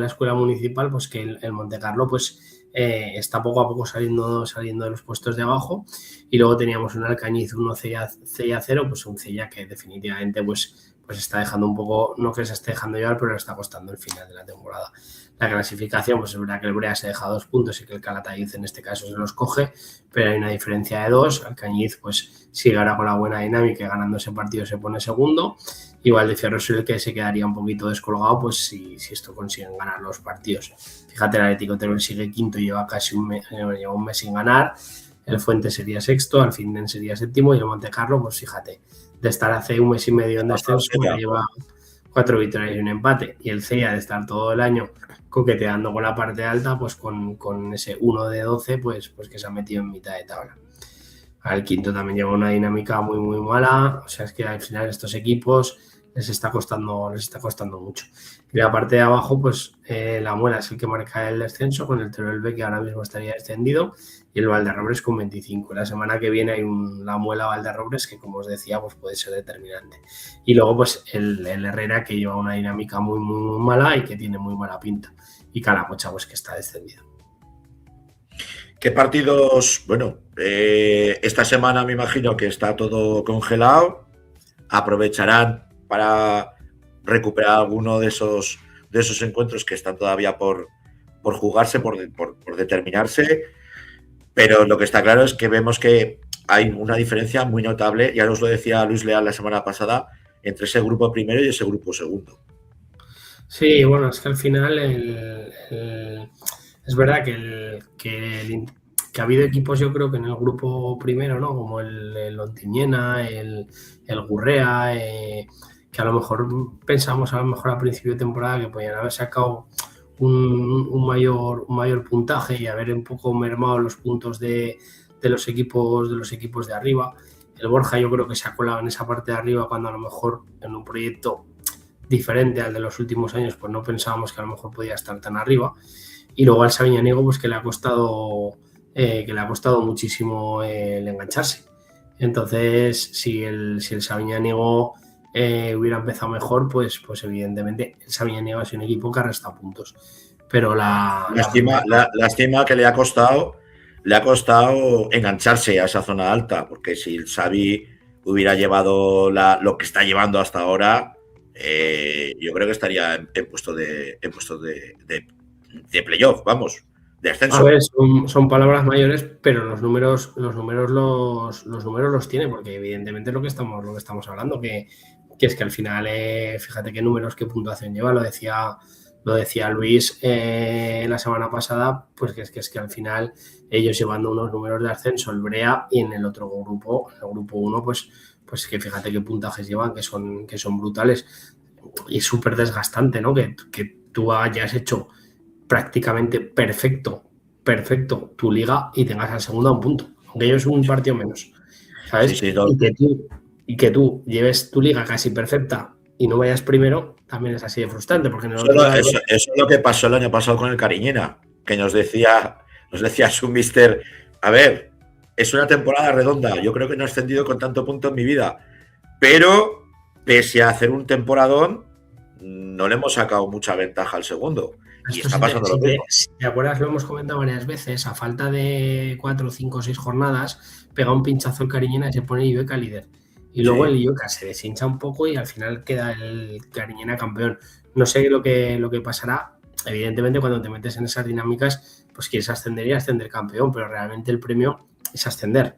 escuela municipal, pues que el Montecarlo pues está poco a poco saliendo de los puestos de abajo. Y luego teníamos un Alcañiz 1, Cella 0, pues un Cella que definitivamente pues está dejando un poco, no que se esté dejando llevar, pero le está costando el final de la temporada. La clasificación, pues es verdad que el Brea se deja 2 puntos y que el Calatayud en este caso se los coge, pero hay una diferencia de 2. Alcañiz pues sigue ahora con la buena dinámica y ganando ese partido se pone segundo. Y Valdefierro es el que se quedaría un poquito descolgado pues si esto consiguen ganar los partidos. Fíjate, el Atlético Teruel sigue quinto y lleva casi un mes sin ganar. El Fuentes sería sexto, Alfindén sería séptimo y el Montecarlo, pues fíjate, de estar hace un mes y medio en descenso, lleva 4 victorias y un empate. Y el Cella, de estar todo el año coqueteando con la parte alta, pues con ese 1 de 12, pues que se ha metido en mitad de tabla. Al quinto también lleva una dinámica muy mala, o sea, es que al final estos equipos les está costando mucho. Y la parte de abajo, pues la Muela es el que marca el descenso con el Teruel B, que ahora mismo estaría descendido, y el Valderrobres con 25. La semana que viene hay la Muela Valderrobres que, como os decía, pues puede ser determinante. Y luego pues el Herrera, que lleva una dinámica muy mala y que tiene muy mala pinta. Y Calamocha, pues que está descendido. ¿Qué partidos? Bueno, esta semana me imagino que está todo congelado. Aprovecharán para recuperar alguno de esos encuentros que están todavía por jugarse, por determinarse. Pero lo que está claro es que vemos que hay una diferencia muy notable, ya nos lo decía Luis Leal la semana pasada, entre ese grupo primero y ese grupo segundo. Sí, bueno, es que al final es verdad que ha habido equipos, yo creo que en el grupo primero, ¿no? Como el Ontiñena, el Gurrea, que a lo mejor pensamos a principio de temporada que podían haber sacado un mayor puntaje y haber un poco mermado los puntos de los equipos de arriba. El Borja yo creo que se ha colado en esa parte de arriba cuando a lo mejor en un proyecto diferente al de los últimos años pues no pensábamos que a lo mejor podía estar tan arriba. Y luego al Sabiñánigo pues que le ha costado muchísimo el engancharse. Entonces si el Sabiñánigo hubiera empezado mejor, pues evidentemente el Sabiñánigo es un equipo que arrastra puntos. Pero lástima que le ha costado engancharse a esa zona alta, porque si el Xavi hubiera llevado lo que está llevando hasta ahora, yo creo que estaría en puesto de playoff, vamos, de ascenso. A ver, son palabras mayores, pero los números los tiene, porque evidentemente lo que estamos hablando, que es que al final, fíjate qué números, qué puntuación lleva, lo decía Luis la semana pasada, pues que es que al final ellos llevando unos números de ascenso, el Brea, y en el otro grupo, el grupo 1, pues que fíjate qué puntajes llevan, que son brutales, y es súper desgastante, ¿no? Que tú hayas hecho prácticamente perfecto perfecto tu liga y tengas al segundo a un punto, aunque ellos un partido menos, ¿sabes? Sí, y que tú lleves tu liga casi perfecta y no vayas primero, también es así de frustrante, porque eso es lo que pasó el año pasado con el Cariñena, que nos decía su mister, a ver, es una temporada redonda, yo creo que no he ascendido con tanto punto en mi vida, pero pese a hacer un temporadón, no le hemos sacado mucha ventaja al segundo. Y está pasando lo mismo. Si te acuerdas, lo hemos comentado varias veces, a falta de 4, 5, 6 jornadas, pega un pinchazo el Cariñena y se pone Illueca líder. Y luego el Illueca se deshincha un poco y al final queda el Cariñena campeón. No sé lo que pasará. Evidentemente, cuando te metes en esas dinámicas, pues quieres ascender y ascender campeón, pero realmente el premio es ascender.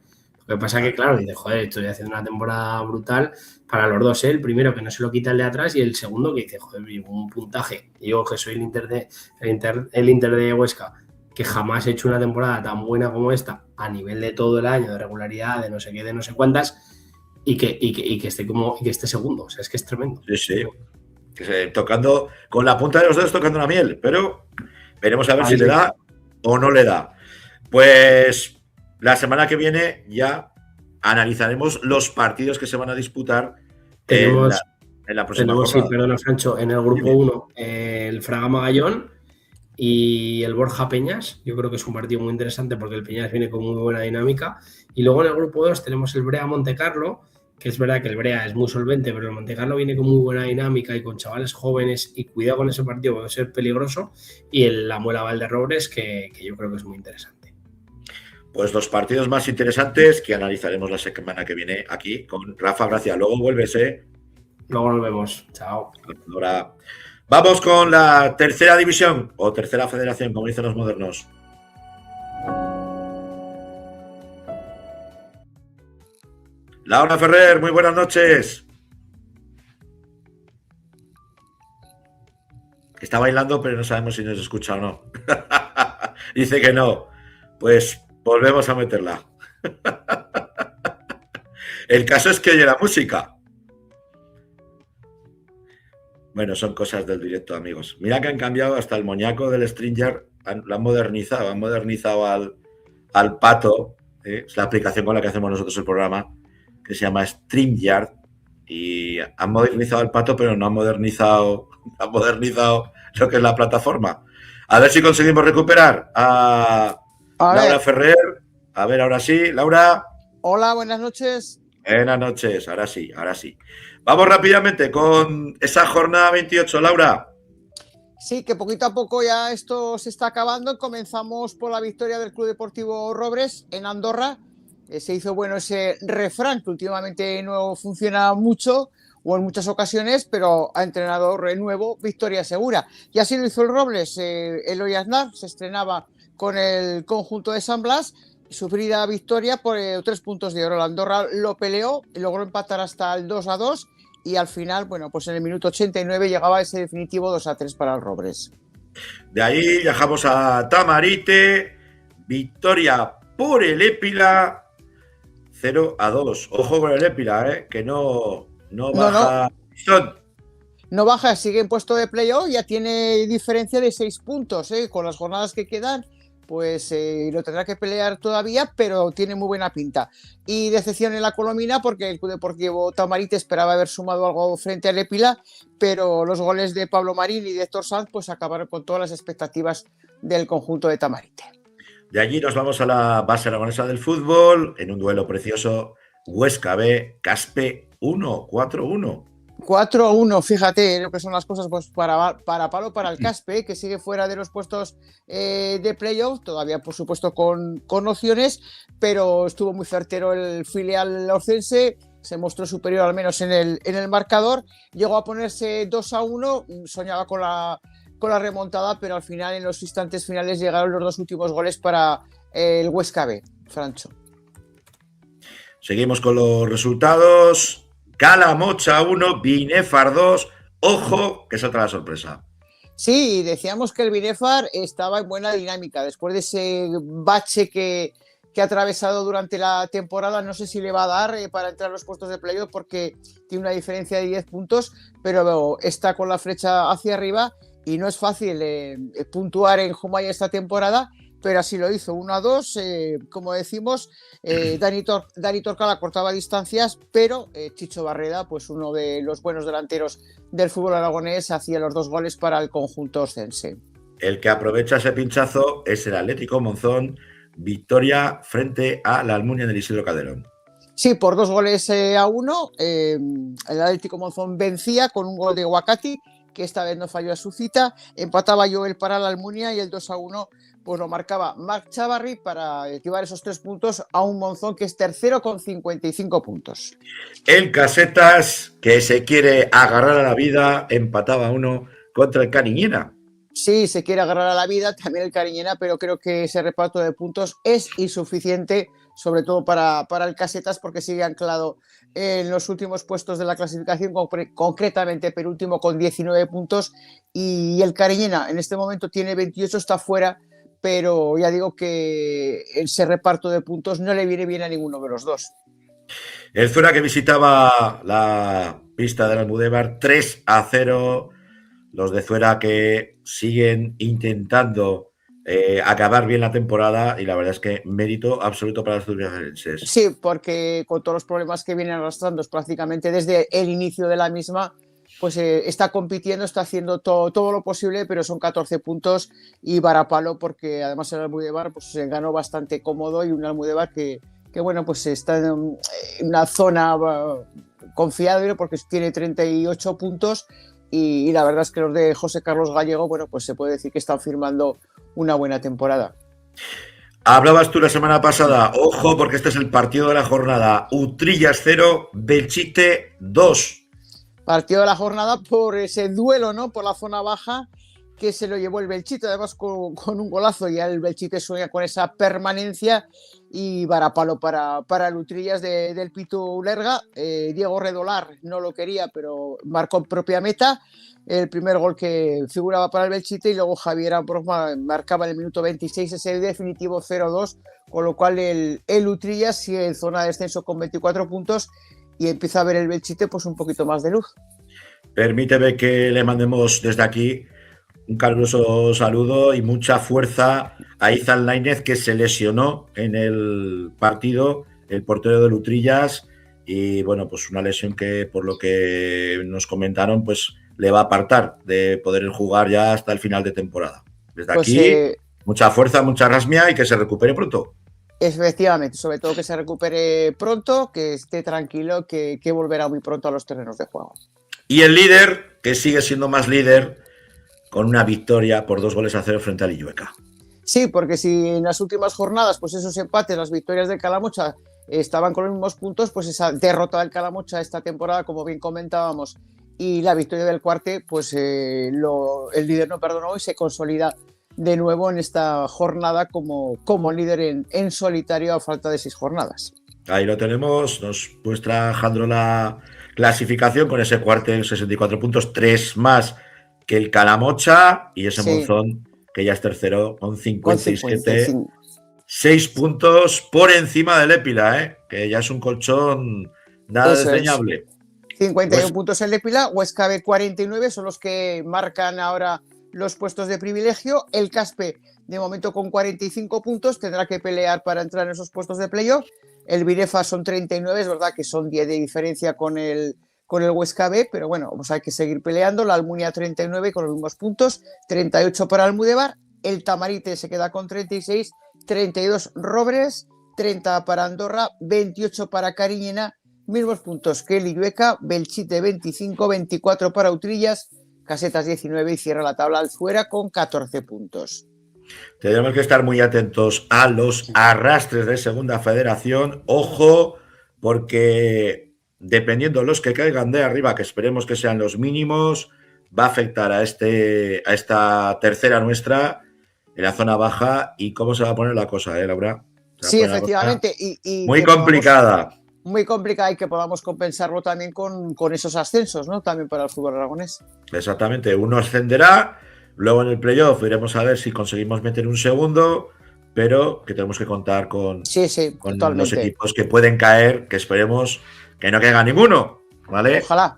Lo que pasa es que, claro, dices, joder, estoy haciendo una temporada brutal para los dos, ¿eh? El primero que no se lo quita el de atrás y el segundo que dice, joder, un puntaje. Y yo que soy el Inter de Huesca, que jamás he hecho una temporada tan buena como esta, a nivel de todo el año, de regularidad, de no sé qué, de no sé cuántas, y que esté segundo. O sea, es que es tremendo. Sí. Tocando, con la punta de los dedos tocando la miel, pero veremos a ver si le da o no le da. Pues la semana que viene ya analizaremos los partidos que se van a disputar en la próxima jornada. Sí, perdona, Francho, en el grupo 1 el Fraga Magallón y el Borja Peñas. Yo creo que es un partido muy interesante porque el Peñas viene con muy buena dinámica. Y luego en el grupo 2 tenemos el Brea Montecarlo, que es verdad que el Brea es muy solvente, pero el Montecarlo viene con muy buena dinámica y con chavales jóvenes, y cuidado con ese partido, puede ser peligroso, y la Muela Valderrobres, que yo creo que es muy interesante. Pues los partidos más interesantes que analizaremos la semana que viene aquí con Rafa Gracia. Luego vuelves, Luego nos vemos. Chao. Ahora vamos con la tercera división o tercera federación, como dicen los modernos. Laura Ferrer, muy buenas noches. Está bailando, pero no sabemos si nos escucha o no. Dice que no. Pues volvemos a meterla. El caso es que oye la música. Bueno, son cosas del directo, amigos. Mira que han cambiado hasta el moñaco del Stringer. Lo han modernizado. Han modernizado al Pato. Es la aplicación con la que hacemos nosotros el programa, que se llama StreamYard, y han modernizado el Pato, pero no han modernizado lo que es la plataforma. A ver si conseguimos recuperar a Laura Ferrer. A ver, ahora sí, Laura. Hola, buenas noches. Buenas noches, ahora sí. Vamos rápidamente con esa jornada 28, Laura. Sí, que poquito a poco ya esto se está acabando. Comenzamos por la victoria del Club Deportivo Robres en Andorra. Se hizo bueno ese refrán que últimamente no funciona mucho o en muchas ocasiones, pero a entrenador nuevo, victoria segura. Y así lo hizo el Robles. Eloy Aznar se estrenaba con el conjunto de San Blas, sufrida victoria por 3 puntos de oro. La Andorra lo peleó, logró empatar hasta el 2-2 y al final, bueno, pues en el minuto 89 llegaba ese definitivo 2-3 para el Robles. De ahí viajamos a Tamarite, victoria por el Épila, 0-2. Ojo con el Épila, que no baja. No baja, sigue en puesto de playoff, ya tiene diferencia de 6 puntos, con las jornadas que quedan, pues lo tendrá que pelear todavía, pero tiene muy buena pinta. Y decepción en la Colomina porque el Club Deportivo Tamarite esperaba haber sumado algo frente al Épila, pero los goles de Pablo Marín y de Héctor Sanz pues acabaron con todas las expectativas del conjunto de Tamarite. De allí nos vamos a la base aragonesa del fútbol, en un duelo precioso, Huesca B, Caspe 1, 4-1. 4-1, fíjate lo que son las cosas pues para el Caspe, que sigue fuera de los puestos de playoff, todavía por supuesto con opciones, pero estuvo muy certero el filial orcense, se mostró superior al menos en el marcador, llegó a ponerse 2-1, soñaba con la remontada, pero al final en los instantes finales llegaron los 2 últimos goles para el Huesca B, Francho. Seguimos con los resultados. Calamocha 1, Binefar 2. Ojo, que es otra la sorpresa. Sí, decíamos que el Binefar estaba en buena dinámica. Después de ese bache que ha atravesado durante la temporada, no sé si le va a dar para entrar a los puestos de playoff porque tiene una diferencia de 10 puntos, pero está con la flecha hacia arriba y no es fácil puntuar en Jumaya esta temporada pero así lo hizo, 1-2, como decimos, Dani Torcala cortaba distancias, pero Chicho Barreda, pues uno de los buenos delanteros del fútbol aragonés, hacía los 2 goles para el conjunto oscense. El que aprovecha ese pinchazo es el Atlético Monzón, victoria frente a la Almunia del Isidro Calderón. Sí, por 2-1, el Atlético Monzón vencía con un gol de Guacati, que esta vez no falló a su cita, empataba Joel para la Almunia y el 2-1 pues lo marcaba Marc Chavarri para llevar esos 3 puntos a un Monzón que es tercero con 55 puntos. El Casetas, que se quiere agarrar a la vida, empataba 1 contra el Cariñena. Sí, se quiere agarrar a la vida, también el Cariñena, pero creo que ese reparto de puntos es insuficiente, sobre todo para el Casetas, porque sigue anclado en los últimos puestos de la clasificación, concretamente penúltimo con 19 puntos, y el Cariñena en este momento tiene 28, está fuera, pero ya digo que ese reparto de puntos no le viene bien a ninguno de los dos. El Zuera, que visitaba la pista del Almudévar, 3-0. Los de Zuera que siguen intentando acabar bien la temporada, y la verdad es que mérito absoluto para los zurriagenses. Sí, porque con todos los problemas que vienen arrastrando prácticamente desde el inicio de la misma, pues está compitiendo, está haciendo todo lo posible, pero son 14 puntos y varapalo, porque además el Almudévar pues, se ganó bastante cómodo, y un Almudévar que bueno, pues está en una zona confiable porque tiene 38 puntos. Y la verdad es que los de José Carlos Gallego, bueno, pues se puede decir que están firmando una buena temporada. Hablabas tú la semana pasada, ojo, porque este es el partido de la jornada. Utrillas 0, Belchite 2. Partido de la jornada por ese duelo, ¿no? Por la zona baja, que se lo llevó el Belchite, además con un golazo. Ya el Belchite sueña con esa permanencia, y varapalo para el Utrillas del Pitu Lerga. Diego Redolar no lo quería, pero marcó propia meta el primer gol que figuraba para el Belchite, y luego Javier Ambrós marcaba en el minuto 26 ese definitivo 0-2, con lo cual el Utrillas sigue en zona de descenso con 24 puntos y empieza a ver el Belchite pues un poquito más de luz. Permíteme que le mandemos desde aquí un caluroso saludo y mucha fuerza a Izan Lainez, que se lesionó en el partido, el portero de Utrillas, y bueno, pues una lesión que, por lo que nos comentaron, pues le va a apartar de poder jugar ya hasta el final de temporada. Desde pues aquí, mucha fuerza, mucha rasmia, y que se recupere pronto. Efectivamente, sobre todo que se recupere pronto, que esté tranquilo, que volverá muy pronto a los terrenos de juego. Y el líder, que sigue siendo más líder, con una victoria por 2-0 frente al Illueca. Sí, porque si en las últimas jornadas, pues esos empates, las victorias de Calamocha estaban con los mismos puntos, pues esa derrota del Calamocha esta temporada, como bien comentábamos, y la victoria del Cuarte, pues el líder no perdonó y se consolida de nuevo en esta jornada como líder en solitario a falta de 6 jornadas. Ahí lo tenemos, nos muestra Jandro la clasificación con ese Cuarte, 64 puntos, 3 más que el Calamocha, y ese Monzón, que ya es tercero con 57, 6 puntos por encima del Épila, que ya es un colchón nada desdeñable. 51 puntos el Épila, Huesca B 49 son los que marcan ahora los puestos de privilegio. El Caspe, de momento con 45 puntos, tendrá que pelear para entrar en esos puestos de playoff. El Birefa son 39, es verdad que son 10 de diferencia con el Huesca B, pero bueno, pues hay que seguir peleando. La Almunia 39 con los mismos puntos, 38 para Almudévar. El Tamarite se queda con 36, 32 Robres, 30 para Andorra, 28 para Cariñena, mismos puntos que el Illueca. Belchite 25, 24 para Utrillas, Casetas 19 y cierra la tabla Alzuera con 14 puntos. Tenemos que estar muy atentos a los arrastres de Segunda Federación. Ojo, porque dependiendo de los que caigan de arriba, que esperemos que sean los mínimos, va a afectar a esta tercera nuestra en la zona baja. ¿Y cómo se va a poner la cosa, Laura? Sí, efectivamente. Y muy complicada. Muy complicada, y que podamos compensarlo también con esos ascensos, ¿no? También para el fútbol aragonés. Exactamente, uno ascenderá, luego en el playoff iremos a ver si conseguimos meter un segundo, pero que tenemos que contar con los equipos que pueden caer, que esperemos que no caiga ninguno, ¿vale? Ojalá.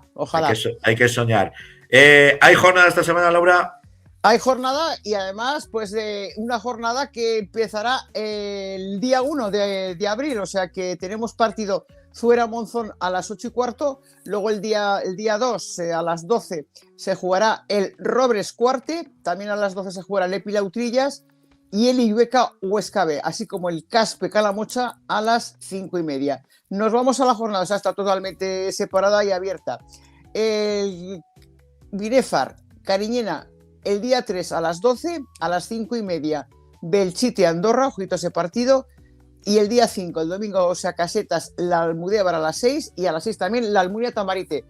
Hay que soñar. ¿Hay jornada esta semana, Laura? Hay jornada y además pues de una jornada que empezará el día 1 de abril, o sea que tenemos partido Zuera-Monzón a las 8:15, luego el día 2 a las 12 se jugará el Robres-Cuarte, también a las 12 se jugará el Épila-Utrillas y el Illueca-Huesca B, así como el Caspe-Calamocha a las 5:30. Nos vamos a la jornada, o sea, está totalmente separada y abierta. El Binefar, Cariñena, el día 3 a las 12, a las 5:30, Belchite-Andorra, ojito ese partido, y el día 5, el domingo, o sea, Casetas, la Almudévar a las 6, y a las 6 también la Almunia-Tamarite.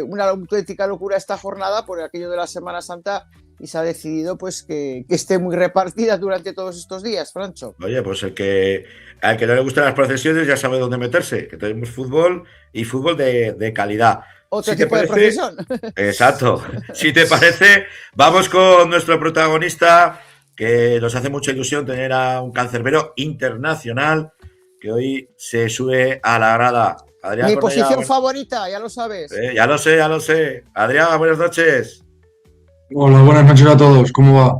Una auténtica locura esta jornada por aquello de la Semana Santa, y se ha decidido pues que esté muy repartida durante todos estos días, Francho. Oye, pues al que no le gustan las procesiones ya sabe dónde meterse, que tenemos fútbol y fútbol de calidad. Otro tipo de procesión. Exacto. Si te parece, vamos con nuestro protagonista, que nos hace mucha ilusión tener a un cancerbero internacional que hoy se sube a la grada. Adrián Mi Cornellà, posición favorita, ya lo sabes. Ya lo sé. Adrián, buenas noches. Hola, buenas noches a todos. ¿Cómo va?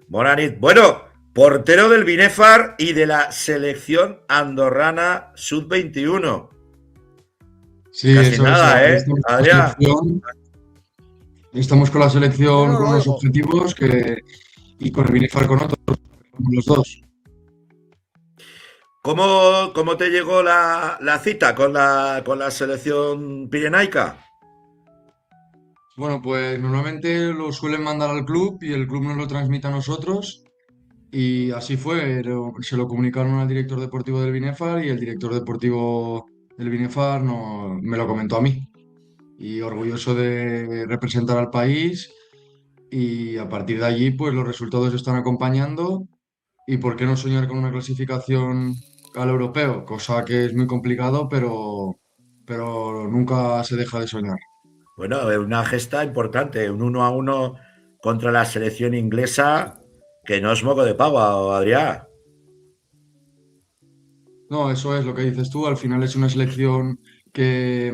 Bona nit. Bueno, portero del Binefar y de la selección andorrana sub-21. Sí, casi eso nada, es. Adrián. Estamos con la selección, No, con los objetivos y con el Binefar con otros, con los dos. ¿Cómo te llegó la cita con la selección pirenaica? Bueno, pues normalmente lo suelen mandar al club y el club nos lo transmite a nosotros. Y así fue, se lo comunicaron al director deportivo del Binefar y el director deportivo del Binefar me lo comentó a mí. Y orgulloso de representar al país, y a partir de allí pues los resultados están acompañando, y por qué no soñar con una clasificación al europeo, cosa que es muy complicado, pero nunca se deja de soñar. Bueno, una gesta importante, un 1-1 contra la selección inglesa, que no es moco de pavo, Adrián. No, eso es lo que dices tú, al final es una selección que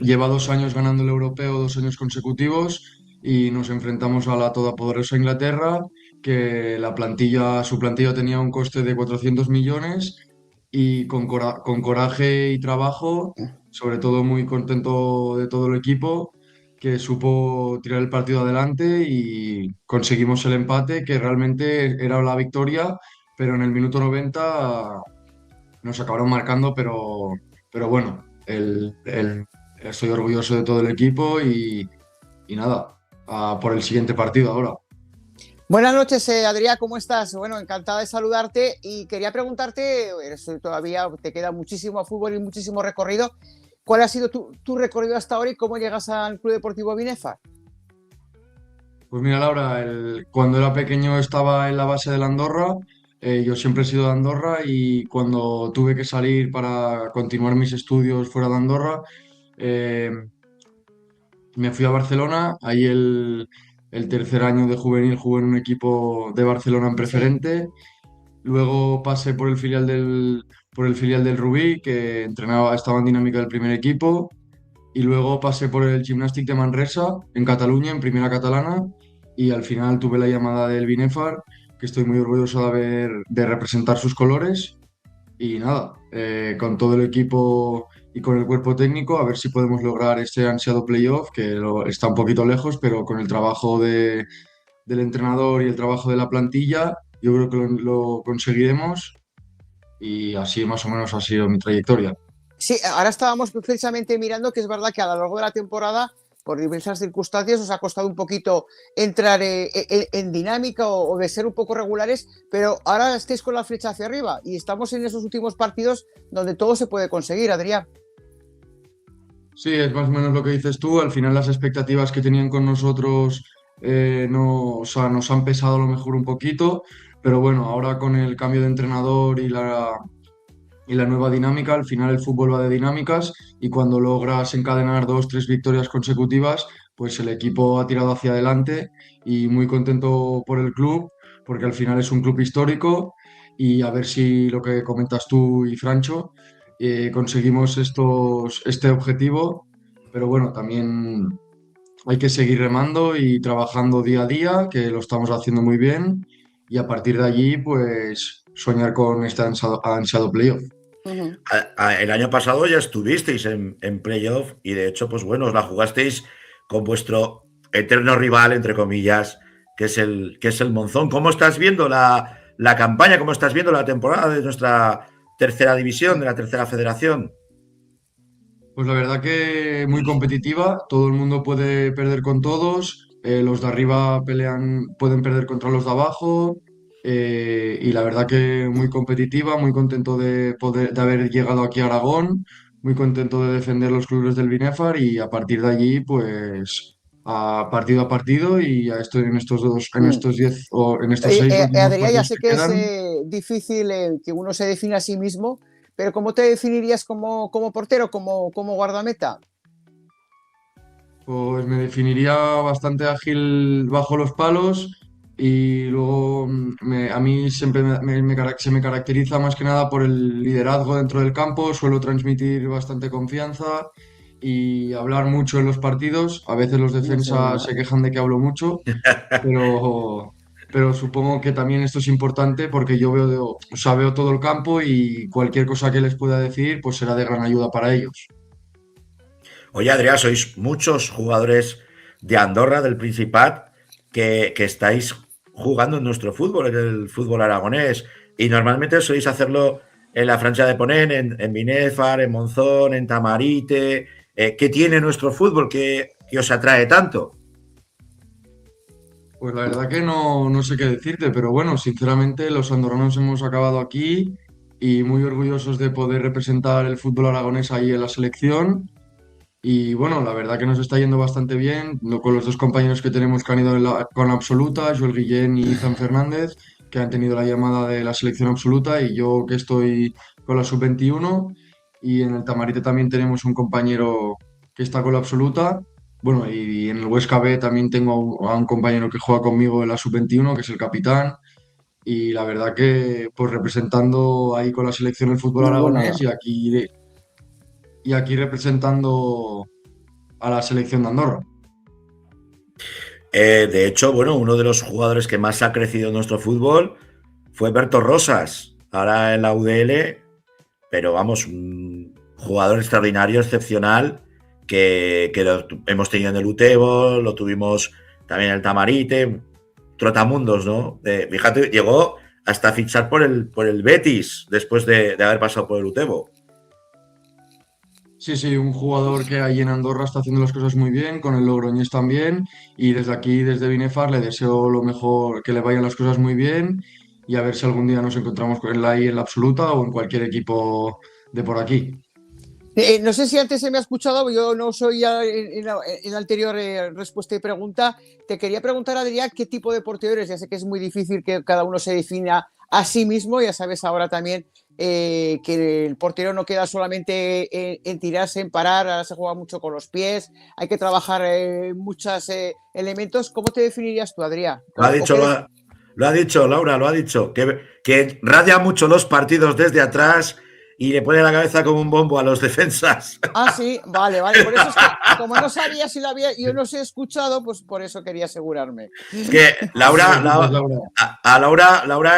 lleva 2 años ganando el europeo, 2 años consecutivos, y nos enfrentamos a la todopoderosa Inglaterra, que su plantilla tenía un coste de 400 millones, y con coraje y trabajo, sobre todo muy contento de todo el equipo, que supo tirar el partido adelante y conseguimos el empate, que realmente era la victoria, pero en el minuto 90 nos acabaron marcando, pero bueno, estoy orgulloso de todo el equipo y nada, por el siguiente partido ahora. Buenas noches, Adrián, ¿cómo estás? Bueno, encantada de saludarte y quería preguntarte, todavía te queda muchísimo fútbol y muchísimo recorrido. ¿Cuál ha sido tu recorrido hasta ahora y cómo llegas al Club Deportivo Binefar? Pues mira, Laura, cuando era pequeño estaba en la base de la Andorra. Yo siempre he sido de Andorra, y cuando tuve que salir para continuar mis estudios fuera de Andorra, eh, me fui a Barcelona. Ahí el tercer año de juvenil jugué en un equipo de Barcelona en preferente. Luego pasé por el filial del Rubí, que estaba en dinámica del primer equipo. Y luego pasé por el Gimnàstic de Manresa, en Cataluña, en primera catalana. Y al final tuve la llamada del Binefar, que estoy muy orgulloso de representar sus colores. Y nada, con todo el equipo y con el cuerpo técnico, a ver si podemos lograr este ansiado playoff, que está un poquito lejos, pero con el trabajo del entrenador y el trabajo de la plantilla, yo creo que lo conseguiremos. Y así más o menos ha sido mi trayectoria. Sí, ahora estábamos precisamente mirando que es verdad que a lo largo de la temporada, por diversas circunstancias, os ha costado un poquito entrar en dinámica o de ser un poco regulares, pero ahora estáis con la flecha hacia arriba y estamos en esos últimos partidos donde todo se puede conseguir, Adrián. Sí, es más o menos lo que dices tú. Al final las expectativas que tenían con nosotros nos han pesado a lo mejor un poquito, pero bueno, ahora con el cambio de entrenador y la nueva dinámica, al final el fútbol va de dinámicas, y cuando logras encadenar 2, 3 victorias consecutivas, pues el equipo ha tirado hacia adelante, y muy contento por el club, porque al final es un club histórico, y a ver si lo que comentas tú y Francho, conseguimos este objetivo. Pero bueno, también hay que seguir remando y trabajando día a día, que lo estamos haciendo muy bien, y a partir de allí, pues soñar con este ansiado playoff. El año pasado ya estuvisteis en playoff y de hecho, pues bueno, os la jugasteis con vuestro eterno rival, entre comillas, que es el Monzón. ¿Cómo estás viendo la campaña? ¿Cómo estás viendo la temporada de nuestra tercera división, de la tercera federación? Pues la verdad que muy competitiva, todo el mundo puede perder con todos, los de arriba pueden perder contra los de abajo, y la verdad que muy competitiva, muy contento de haber llegado aquí a Aragón, muy contento de defender los clubes del Binefar y a partir de allí, pues a partido y ya estoy en estos 10 o en estos 6 últimos Adrián, ya partidos sé que que es quedan. difícil que uno se defina a sí mismo, pero ¿cómo te definirías como portero, como guardameta? Pues me definiría bastante ágil bajo los palos y luego a mí siempre se me caracteriza más que nada por el liderazgo dentro del campo, suelo transmitir bastante confianza y hablar mucho en los partidos. A veces los defensas se quejan de que hablo mucho, pero, pero supongo que también esto es importante porque yo veo todo el campo y cualquier cosa que les pueda decir pues será de gran ayuda para ellos. Oye, Adrián, sois muchos jugadores de Andorra, del Principat, que estáis jugando en nuestro fútbol, en el fútbol aragonés, y normalmente sois hacerlo en la Francha de Ponent, en Binefar, en Monzón, en Tamarite. ¿Qué tiene nuestro fútbol que os atrae tanto? Pues la verdad que no sé qué decirte, pero bueno, sinceramente los andorranos hemos acabado aquí y muy orgullosos de poder representar el fútbol aragonés ahí en la selección. Y bueno, la verdad que nos está yendo bastante bien, con los dos compañeros que tenemos que han ido con la absoluta, Joel Guillén y Izan Fernández, que han tenido la llamada de la selección absoluta, y yo que estoy con la sub-21. Y en el Tamarite también tenemos un compañero que está con la absoluta. Bueno, y en el Huesca B también tengo a un compañero que juega conmigo en la sub-21, que es el capitán. Y la verdad que pues representando ahí con la selección el fútbol aragonés y aquí representando a la selección de Andorra. De hecho, bueno, uno de los jugadores que más ha crecido en nuestro fútbol fue Berto Rosas, ahora en la UDL, pero vamos, un jugador extraordinario, excepcional, que lo hemos tenido en el Utebo, lo tuvimos también en el Tamarite, trotamundos, ¿no? Fíjate, llegó hasta fichar por el Betis después de haber pasado por el Utebo. Sí, un jugador que ahí en Andorra está haciendo las cosas muy bien, con el Logroñés también, y desde aquí, desde Binefar, le deseo lo mejor, que le vayan las cosas muy bien y a ver si algún día nos encontramos con él ahí en la absoluta o en cualquier equipo de por aquí. No sé si antes se me ha escuchado, yo no soy en la anterior respuesta y pregunta. Te quería preguntar, Adrián, ¿qué tipo de portero eres? Ya sé que es muy difícil que cada uno se defina a sí mismo, ya sabes ahora también que el portero no queda solamente en tirarse, en parar, ahora se juega mucho con los pies, hay que trabajar muchos elementos. ¿Cómo te definirías tú, Adrián? Lo ha dicho, Laura, lo ha dicho, que radia mucho los partidos desde atrás y le pone la cabeza como un bombo a los defensas. Ah, sí, vale. Por eso es que, como no sabía si yo no os he escuchado, pues por eso quería asegurarme. Es que Laura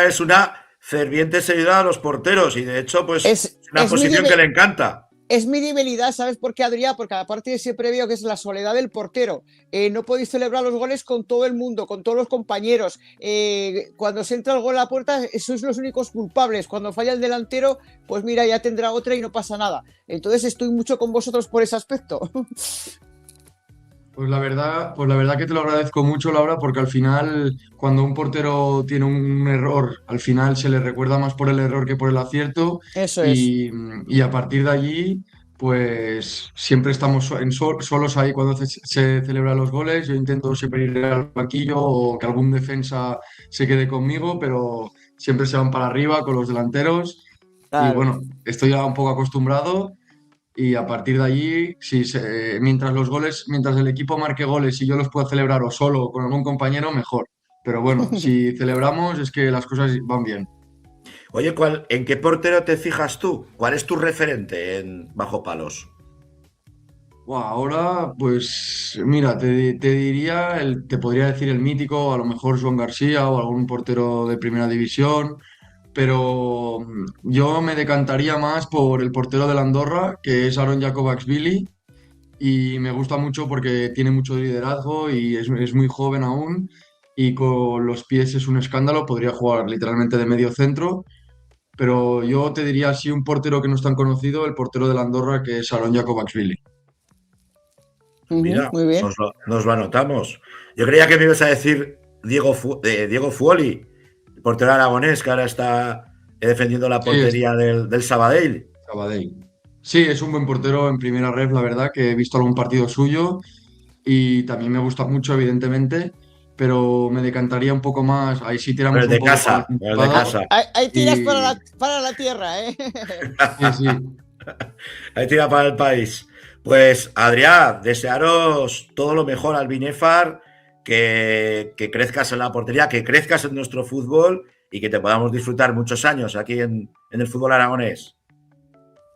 es una ferviente seguidora de los porteros y de hecho, pues es una posición que le encanta. Es mi debilidad, ¿sabes por qué, Adrián? Porque aparte siempre veo que es la soledad del portero. No podéis celebrar los goles con todo el mundo, con todos los compañeros. Cuando se entra el gol a la puerta, sois los únicos culpables. Cuando falla el delantero, pues mira, ya tendrá otra y no pasa nada. Entonces estoy mucho con vosotros por ese aspecto. Pues la verdad que te lo agradezco mucho, Laura, porque al final, cuando un portero tiene un error, al final se le recuerda más por el error que por el acierto. Eso es. Y a partir de allí, pues siempre estamos solos ahí cuando se celebran los goles. Yo intento siempre ir al banquillo o que algún defensa se quede conmigo, pero siempre se van para arriba con los delanteros. Claro. Y bueno, estoy ya un poco acostumbrado. Y a partir de allí, mientras el equipo marque goles y yo los pueda celebrar o solo o con algún compañero, mejor. Pero bueno, si celebramos es que las cosas van bien. Oye, ¿en qué portero te fijas tú? ¿Cuál es tu referente en bajo palos? Ahora, pues mira, te diría, te podría decir el mítico, a lo mejor Joan García o algún portero de primera división, pero yo me decantaría más por el portero de la Andorra, que es Aaron Jakobaksvili, y me gusta mucho porque tiene mucho liderazgo y es muy joven aún, y con los pies es un escándalo, podría jugar literalmente de medio centro, pero yo te diría así un portero que no es tan conocido, el portero de la Andorra, que es Aaron Jakobaksvili. Mira, Muy bien. nos lo anotamos. Yo creía que me ibas a decir Diego Fuoli, el portero aragonés que ahora está defendiendo la Sí, portería del Sabadell. Sabadell. Sí, es un buen portero en primera ref, la verdad, que he visto algún partido suyo y también me gusta mucho, evidentemente, pero me decantaría un poco más, ahí sí tiramos El un de poco para casa, la el de temporada. casa. Ahí tiras Y para la tierra, ¿eh? sí, sí. Ahí tira para el país. Pues, Adrián, desearos todo lo mejor al Binefar, que crezcas en la portería, que crezcas en nuestro fútbol y que te podamos disfrutar muchos años aquí en el fútbol aragonés.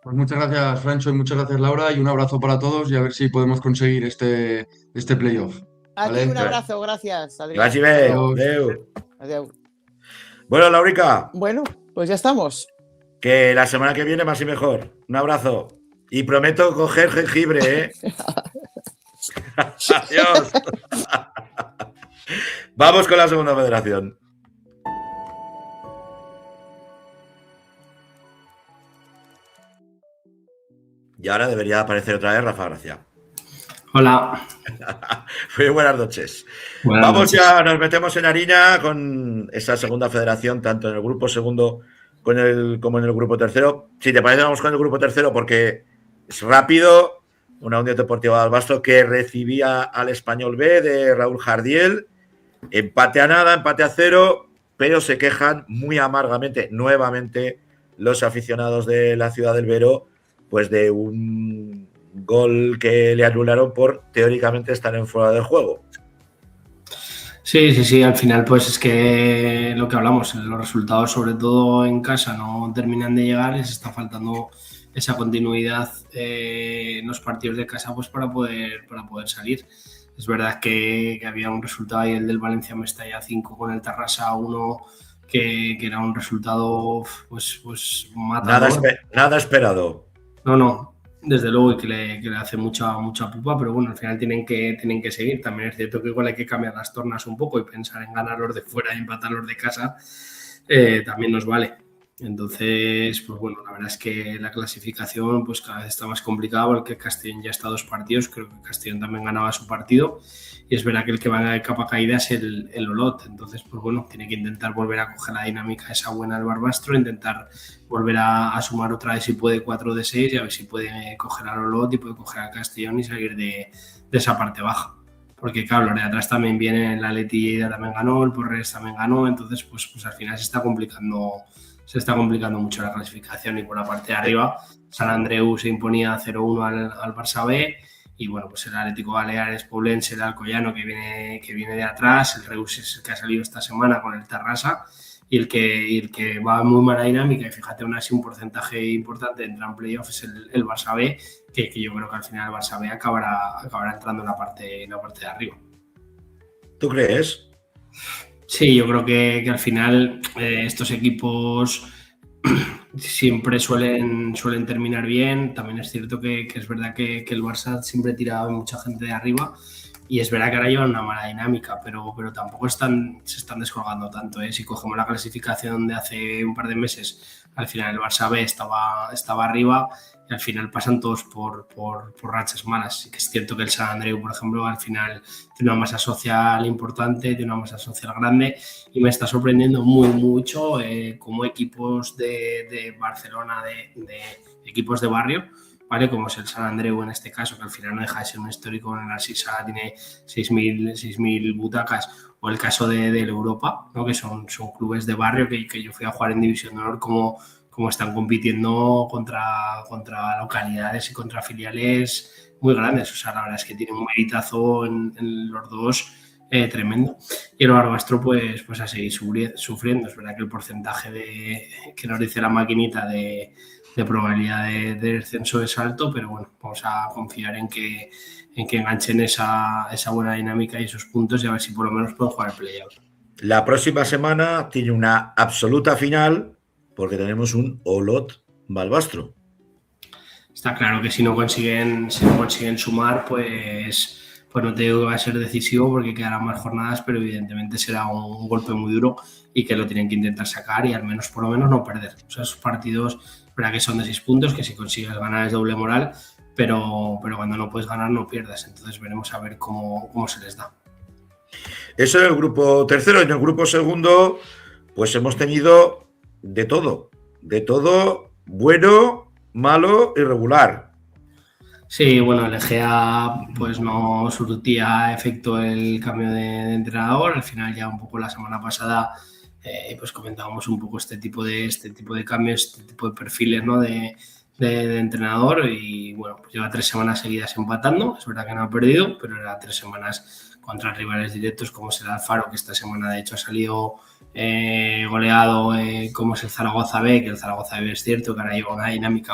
Pues muchas gracias, Francho, y muchas gracias, Laura, y un abrazo para todos y a ver si podemos conseguir este playoff. A ti ¿Vale? un abrazo, gracias, Que Adrián. vagi bé. Adiós. Adeu. Adiós. Bueno, Laurica, Bueno, pues ya estamos. que la semana que viene más y mejor. Un abrazo. Y prometo coger jengibre, ¿eh? Adiós. Vamos con la segunda federación. Y ahora debería aparecer otra vez Rafa Gracia. Hola. Muy buenas noches. Buenas Vamos noches. ya, nos metemos en harina con esa segunda federación, tanto en el grupo segundo como en el grupo tercero. Si te parece, vamos con el grupo tercero porque es rápido. Una Unión Deportiva de Albastro que recibía al Español B de Raúl Jardiel. Empate a nada, empate a 0, pero se quejan muy amargamente, nuevamente, los aficionados de la ciudad del Vero, pues de un gol que le anularon por teóricamente estar en fuera de juego. Sí, al final pues es que lo que hablamos, los resultados sobre todo en casa no terminan de llegar, les está faltando esa continuidad en los partidos de casa pues para poder salir. Es verdad que había un resultado ahí, el del Valencia Mestalla 5 con el Tarrasa 1, que era un resultado pues matador. Nada esperado. No, desde luego que le hace mucha pupa, pero bueno, al final tienen que seguir. También es cierto que igual hay que cambiar las tornas un poco y pensar en ganar los de fuera y empatar los de casa, también nos vale. Entonces, pues bueno, la verdad es que la clasificación pues cada vez está más complicada porque Castellón ya está a 2 partidos, creo que Castellón también ganaba su partido y es verdad que el que va de capa caída es el Olot, entonces pues bueno, tiene que intentar volver a coger la dinámica esa buena del Barbastro, intentar volver a sumar otra vez si puede 4 de 6 y a ver si puede coger al Olot y puede coger al Castellón y salir de esa parte baja. Porque claro, los de atrás también vienen, el Atleti también ganó, el Porres también ganó, entonces pues al final se está complicando mucho la clasificación y por la parte de arriba San Andreu se imponía 0-1 al Barça B y bueno, pues el Atlético Baleares, Poblense, el Alcoyano que viene de atrás, el Reus es el que ha salido esta semana con el Tarrasa y el que va muy mala dinámica y fíjate aún así un porcentaje importante de entrar en playoff es el Barça B, que yo creo que al final el Barça B acabará entrando en la parte de arriba. ¿Tú crees? Sí, yo creo que al final estos equipos siempre suelen terminar bien. También es cierto que es verdad que el Barça siempre tira mucha gente de arriba y es verdad que ahora llevan una mala dinámica, pero tampoco se están descolgando tanto. Si cogemos la clasificación de hace un par de meses, al final el Barça B estaba arriba y al final pasan todos por rachas malas. Sí que es cierto que el San Andreu, por ejemplo, al final tiene una masa social importante, tiene una masa social grande y me está sorprendiendo mucho como equipos de Barcelona, de equipos de barrio, ¿vale? Como es el San Andreu en este caso, que al final no deja de ser un histórico en el Narcisa, tiene 6.000 butacas, o el caso del Europa, ¿no? Que son clubes de barrio que yo fui a jugar en División de Honor como están compitiendo contra localidades y contra filiales muy grandes. O sea, la verdad es que tiene un meritazo en los dos tremendo. Y el Barbastro pues a seguir sufriendo. Es verdad que el porcentaje que nos dice la maquinita de probabilidad de descenso es alto, pero bueno, vamos a confiar en que enganchen esa buena dinámica y esos puntos y a ver si por lo menos pueden jugar el playoff. La próxima semana tiene una absoluta final porque tenemos un Olot Balbastro. Está claro que si no consiguen sumar, pues no te digo que va a ser decisivo porque quedarán más jornadas, pero evidentemente será un golpe muy duro y que lo tienen que intentar sacar y al menos por lo menos no perder. O sea, esos partidos, verdad que son de 6 puntos, que si consigues ganar es doble moral, pero cuando no puedes ganar no pierdas. Entonces veremos a ver cómo se les da. Eso en el grupo tercero. En el grupo segundo, pues hemos tenido de todo, bueno, malo y regular. Sí, bueno, el Egea pues no surtía efecto el cambio de entrenador. Al final ya un poco la semana pasada pues comentábamos un poco este tipo de cambios, este tipo de perfiles, ¿no? de entrenador y bueno, pues lleva 3 semanas seguidas empatando. Es verdad que no ha perdido, pero era 3 semanas contra rivales directos como es el Alfaro, que esta semana de hecho ha salido goleado, como es el Zaragoza B, que el Zaragoza B es cierto que ahora lleva una dinámica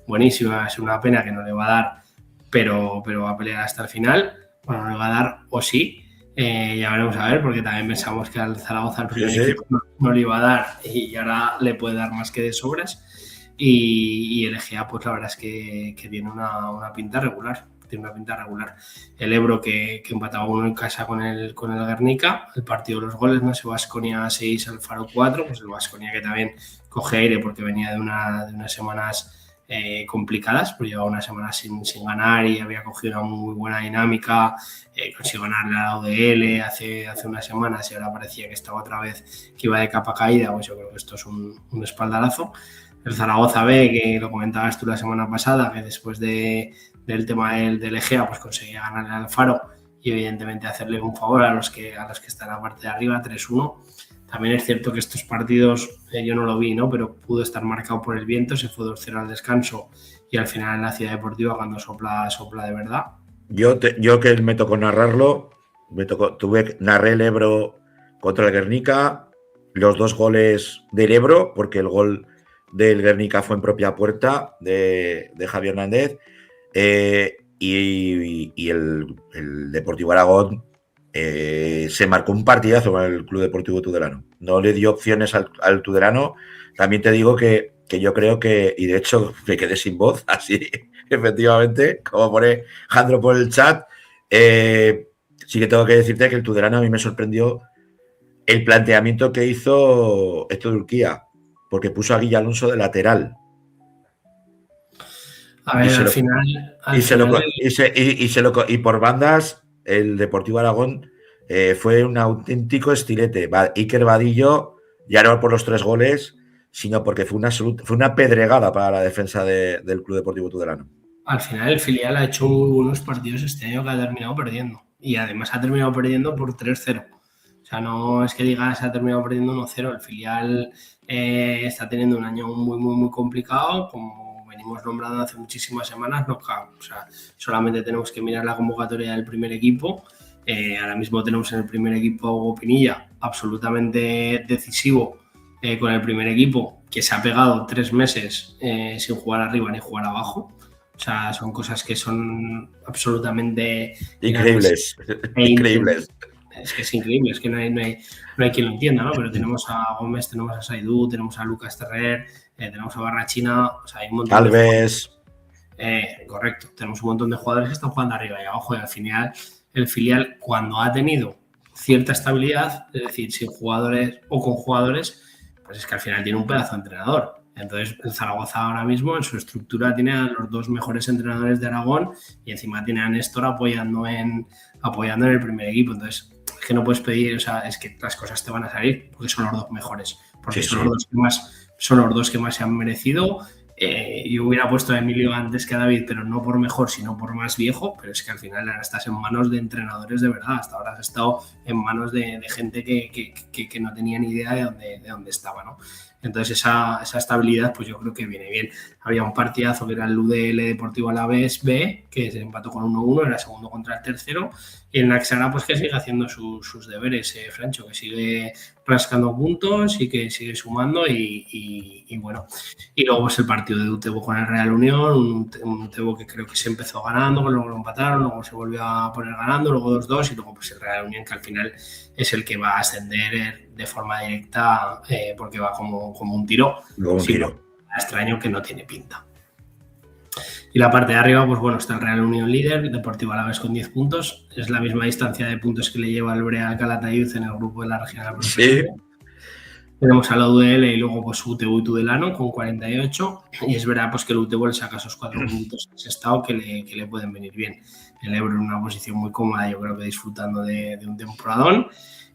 buenísima. Es una pena que no le va a dar, pero va a pelear hasta el final. Bueno, no le va a dar o sí. Ya veremos a ver, porque también pensamos que al Zaragoza al primer equipo no le iba a dar y ahora le puede dar más que de sobras. Y el Egea, pues la verdad es que tiene una pinta regular. El Ebro que empataba 1 en casa con el Guernica, el partido de los goles, ¿no? Ese Baskonia 6, Alfaro 4, pues el Baskonia que también coge aire porque venía de unas semanas complicadas, pues llevaba unas semanas sin ganar y había cogido una muy buena dinámica, consiguió ganarle a la UDL hace unas semanas y ahora parecía que estaba otra vez que iba de capa caída. Pues yo creo que esto es un espaldarazo. El Zaragoza B, que lo comentabas tú la semana pasada, que después del tema del Egea pues conseguía ganarle al Alfaro y evidentemente hacerle un favor a los que están en la parte de arriba, 3-1. También es cierto que estos partidos, yo no lo vi, ¿no? Pero pudo estar marcado por el viento, se fue 2-0 al descanso y al final en la Ciudad Deportiva cuando sopla de verdad. Yo que me tocó narrarlo, narré el Ebro contra el Guernica, los 2 goles del Ebro, porque el gol del Guernica fue en propia puerta de Javi Hernández, y el Deportivo Aragón se marcó un partidazo con el Club Deportivo Tudelano. No le dio opciones al Tudelano. También te digo que yo creo que, y de hecho me quedé sin voz, así, efectivamente, como pone Jandro por el chat, sí que tengo que decirte que el Tudelano a mí me sorprendió el planteamiento que hizo Héctor Urquía, porque puso a Guille Alonso de lateral. A ver, y por bandas, el Deportivo Aragón fue un auténtico estilete. Iker Vadillo, ya no por los 3 goles, sino porque fue una pedregada para la defensa del Club Deportivo Tudelano. Al final el filial ha hecho muy buenos partidos este año que ha terminado perdiendo. Y además ha terminado perdiendo por 3-0. O sea, no es que digas ha terminado perdiendo 1-0. El filial está teniendo un año muy, muy, muy complicado, como venimos nombrando hace muchísimas semanas. O sea, solamente tenemos que mirar la convocatoria del primer equipo. Ahora mismo tenemos en el primer equipo a Hugo Pinilla, absolutamente decisivo con el primer equipo, que se ha pegado 3 meses sin jugar arriba ni jugar abajo. O sea, son cosas que son absolutamente increíbles. Increíbles. Es que es increíble, es que no hay quien lo entienda, ¿no? Pero tenemos a Gómez, tenemos a Saidú, tenemos a Lucas Terrer, tenemos a Barrachina, o sea, hay un montón Alves. Correcto, tenemos un montón de jugadores que están jugando arriba y abajo, y al final el filial, cuando ha tenido cierta estabilidad, es decir, sin jugadores o con jugadores, pues es que al final tiene un pedazo de entrenador. Entonces el Zaragoza ahora mismo en su estructura tiene a los 2 mejores entrenadores de Aragón y encima tiene a Néstor apoyando en el primer equipo. Entonces es que no puedes pedir, o sea, es que las cosas te van a salir porque son los 2 mejores, porque sí, son los dos que más se han merecido. Yo hubiera puesto a Emilio antes que a David, pero no por mejor, sino por más viejo, pero es que al final ahora estás en manos de entrenadores de verdad. Hasta ahora has estado en manos de gente que no tenía ni idea de dónde estaba, ¿no? Entonces esa estabilidad pues yo creo que viene bien. Había un partidazo que era el UDL Deportivo Alavés B, que se empató con 1-1, era segundo contra el tercero, y el Naxara pues que sigue haciendo sus deberes, Francho, que sigue rascando puntos y que sigue sumando y bueno. Y luego pues el partido de Utebo con el Real Unión, un Utebo que creo que se empezó ganando, luego lo empataron, luego se volvió a poner ganando, luego 2-2 y luego pues el Real Unión que al final es el que va a ascender de forma directa porque va como un tiro. Como un tiro. Extraño que no tiene pinta. Y la parte de arriba, pues bueno, está el Real Unión líder, Deportivo Alavés con 10 puntos. Es la misma distancia de puntos que le lleva el Brea Calatayud en el grupo de la regional. Sí. Tenemos a la UDL y luego pues UTV y Tudelano con 48. Y es verdad pues que el UTV le saca esos 4 puntos en ese estado que le pueden venir bien. El Ebro en una posición muy cómoda, yo creo que disfrutando de un temporadón.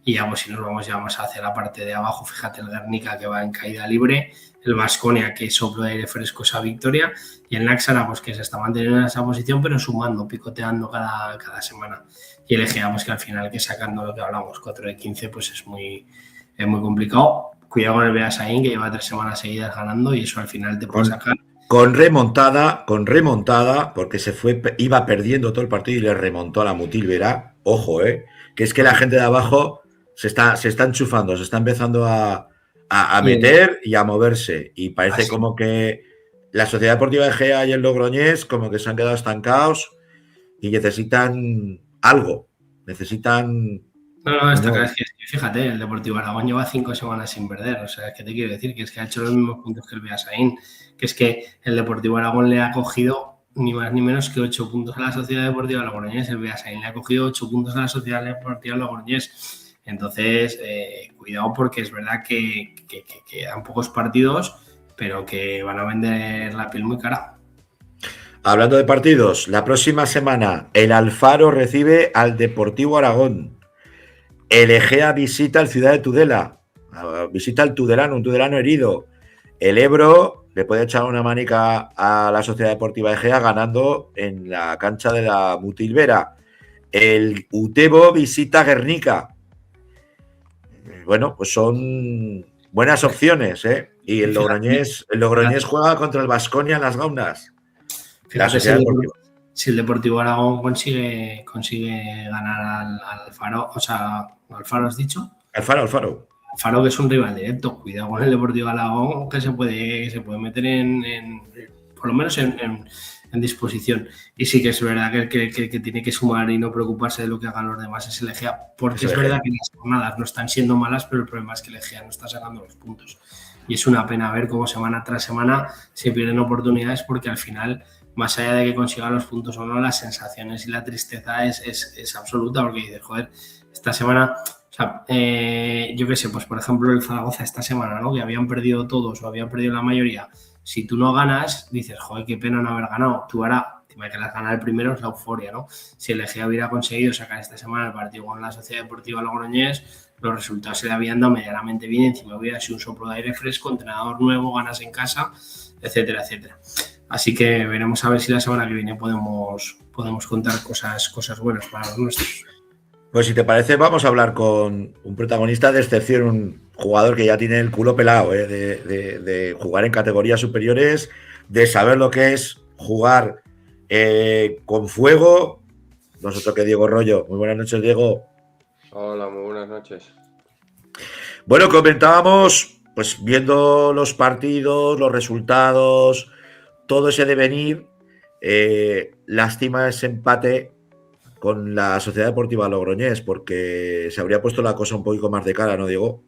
Y ya pues si nos vamos ya más hacia la parte de abajo, fíjate el Guernica que va en caída libre, el Baskonia que soplo de aire fresco esa victoria y el Náxara pues que se está manteniendo en esa posición pero sumando, picoteando cada semana. Y el Egea pues que al final que sacando lo que hablamos, 4 de 15 pues es muy complicado. Cuidado con el Beasain que lleva 3 semanas seguidas ganando y eso al final te puede sacar. Con remontada, porque iba perdiendo todo el partido y le remontó a la Mutilvera. Ojo, que es que la gente de abajo se está enchufando, se está empezando a meter y a moverse. Y parece como que la Sociedad Deportiva de Egea y el Logroñés como que se han quedado estancados y necesitan algo. Necesitan... No, está claro, es que fíjate, el Deportivo Aragón lleva 5 semanas sin perder. O sea, ¿qué te quiero decir? Que es que ha hecho los mismos puntos que el Beasain. Que es que el Deportivo Aragón le ha cogido ni más ni menos que 8 puntos a la Sociedad Deportiva Logroñés. El Beasain le ha cogido 8 puntos a la Sociedad Deportiva Logroñés. Entonces, cuidado porque es verdad que quedan pocos partidos, pero que van a vender la piel muy cara. Hablando de partidos, la próxima semana el Alfaro recibe al Deportivo Aragón. El Egea visita el Ciudad de Tudela, visita el Tudelano, un Tudelano herido. El Ebro le puede echar una manica a la Sociedad Deportiva Egea ganando en la cancha de la Mutilvera. El Utebo visita Guernica. Bueno, pues son buenas opciones, ¿eh? Y el Logroñés juega contra el Baskonia en las Gaunas. Si el Deportivo Aragón consigue ganar al Alfaro, o sea, ¿Alfaro has dicho? Alfaro. Alfaro que es un rival directo, cuidado con el Deportivo Aragón que se puede meter por lo menos en disposición. Y sí que es verdad que tiene que sumar y no preocuparse de lo que hagan los demás es el Egea, porque es verdad que las jornadas no están siendo malas, pero el problema es que el Egea no está sacando los puntos. Y es una pena ver cómo semana tras semana se pierden oportunidades porque al final, más allá de que consigan los puntos o no, las sensaciones y la tristeza es absoluta porque dices, joder, esta semana, o sea, yo qué sé, pues por ejemplo el Zaragoza esta semana, ¿no? Que habían perdido todos o habían perdido la mayoría. Si tú no ganas, dices, joder, qué pena no haber ganado. Tú ahora, te imaginas ganar el primero es la euforia, ¿no? Si el Egea hubiera conseguido sacar esta semana el partido con la Sociedad Deportiva Logroñés, los resultados se le habían dado medianamente bien, encima hubiera sido un soplo de aire fresco, entrenador nuevo, ganas en casa, etcétera, etcétera. Así que veremos a ver si la semana que viene podemos contar cosas buenas para los nuestros. Pues si te parece, vamos a hablar con un protagonista de excepción, un jugador que ya tiene el culo pelado, de jugar en categorías superiores, de saber lo que es jugar con fuego. Nosotros que Diego Rollo. Muy buenas noches, Diego. Hola, muy buenas noches. Bueno, comentábamos, pues viendo los partidos, los resultados, todo ese devenir, lástima ese empate con la Sociedad Deportiva Logroñés, porque se habría puesto la cosa un poquito más de cara, ¿no, Diego?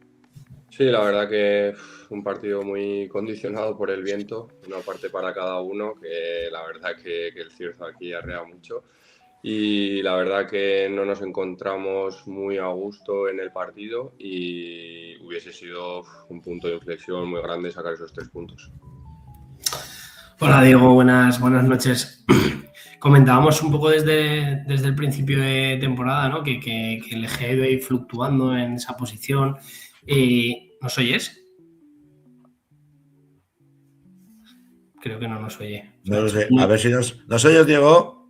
Sí, la verdad que un partido muy condicionado por el viento, una parte para cada uno, que la verdad que el cierzo aquí arrea mucho. Y la verdad que no nos encontramos muy a gusto en el partido y hubiese sido un punto de inflexión muy grande sacar esos 3 puntos. Hola Diego, buenas noches. Comentábamos un poco desde el principio de temporada, ¿no? Que el Egea iba a ir fluctuando en esa posición. ¿Nos oyes? Creo que no nos oye. No lo sé. A ver si nos oyes, Diego.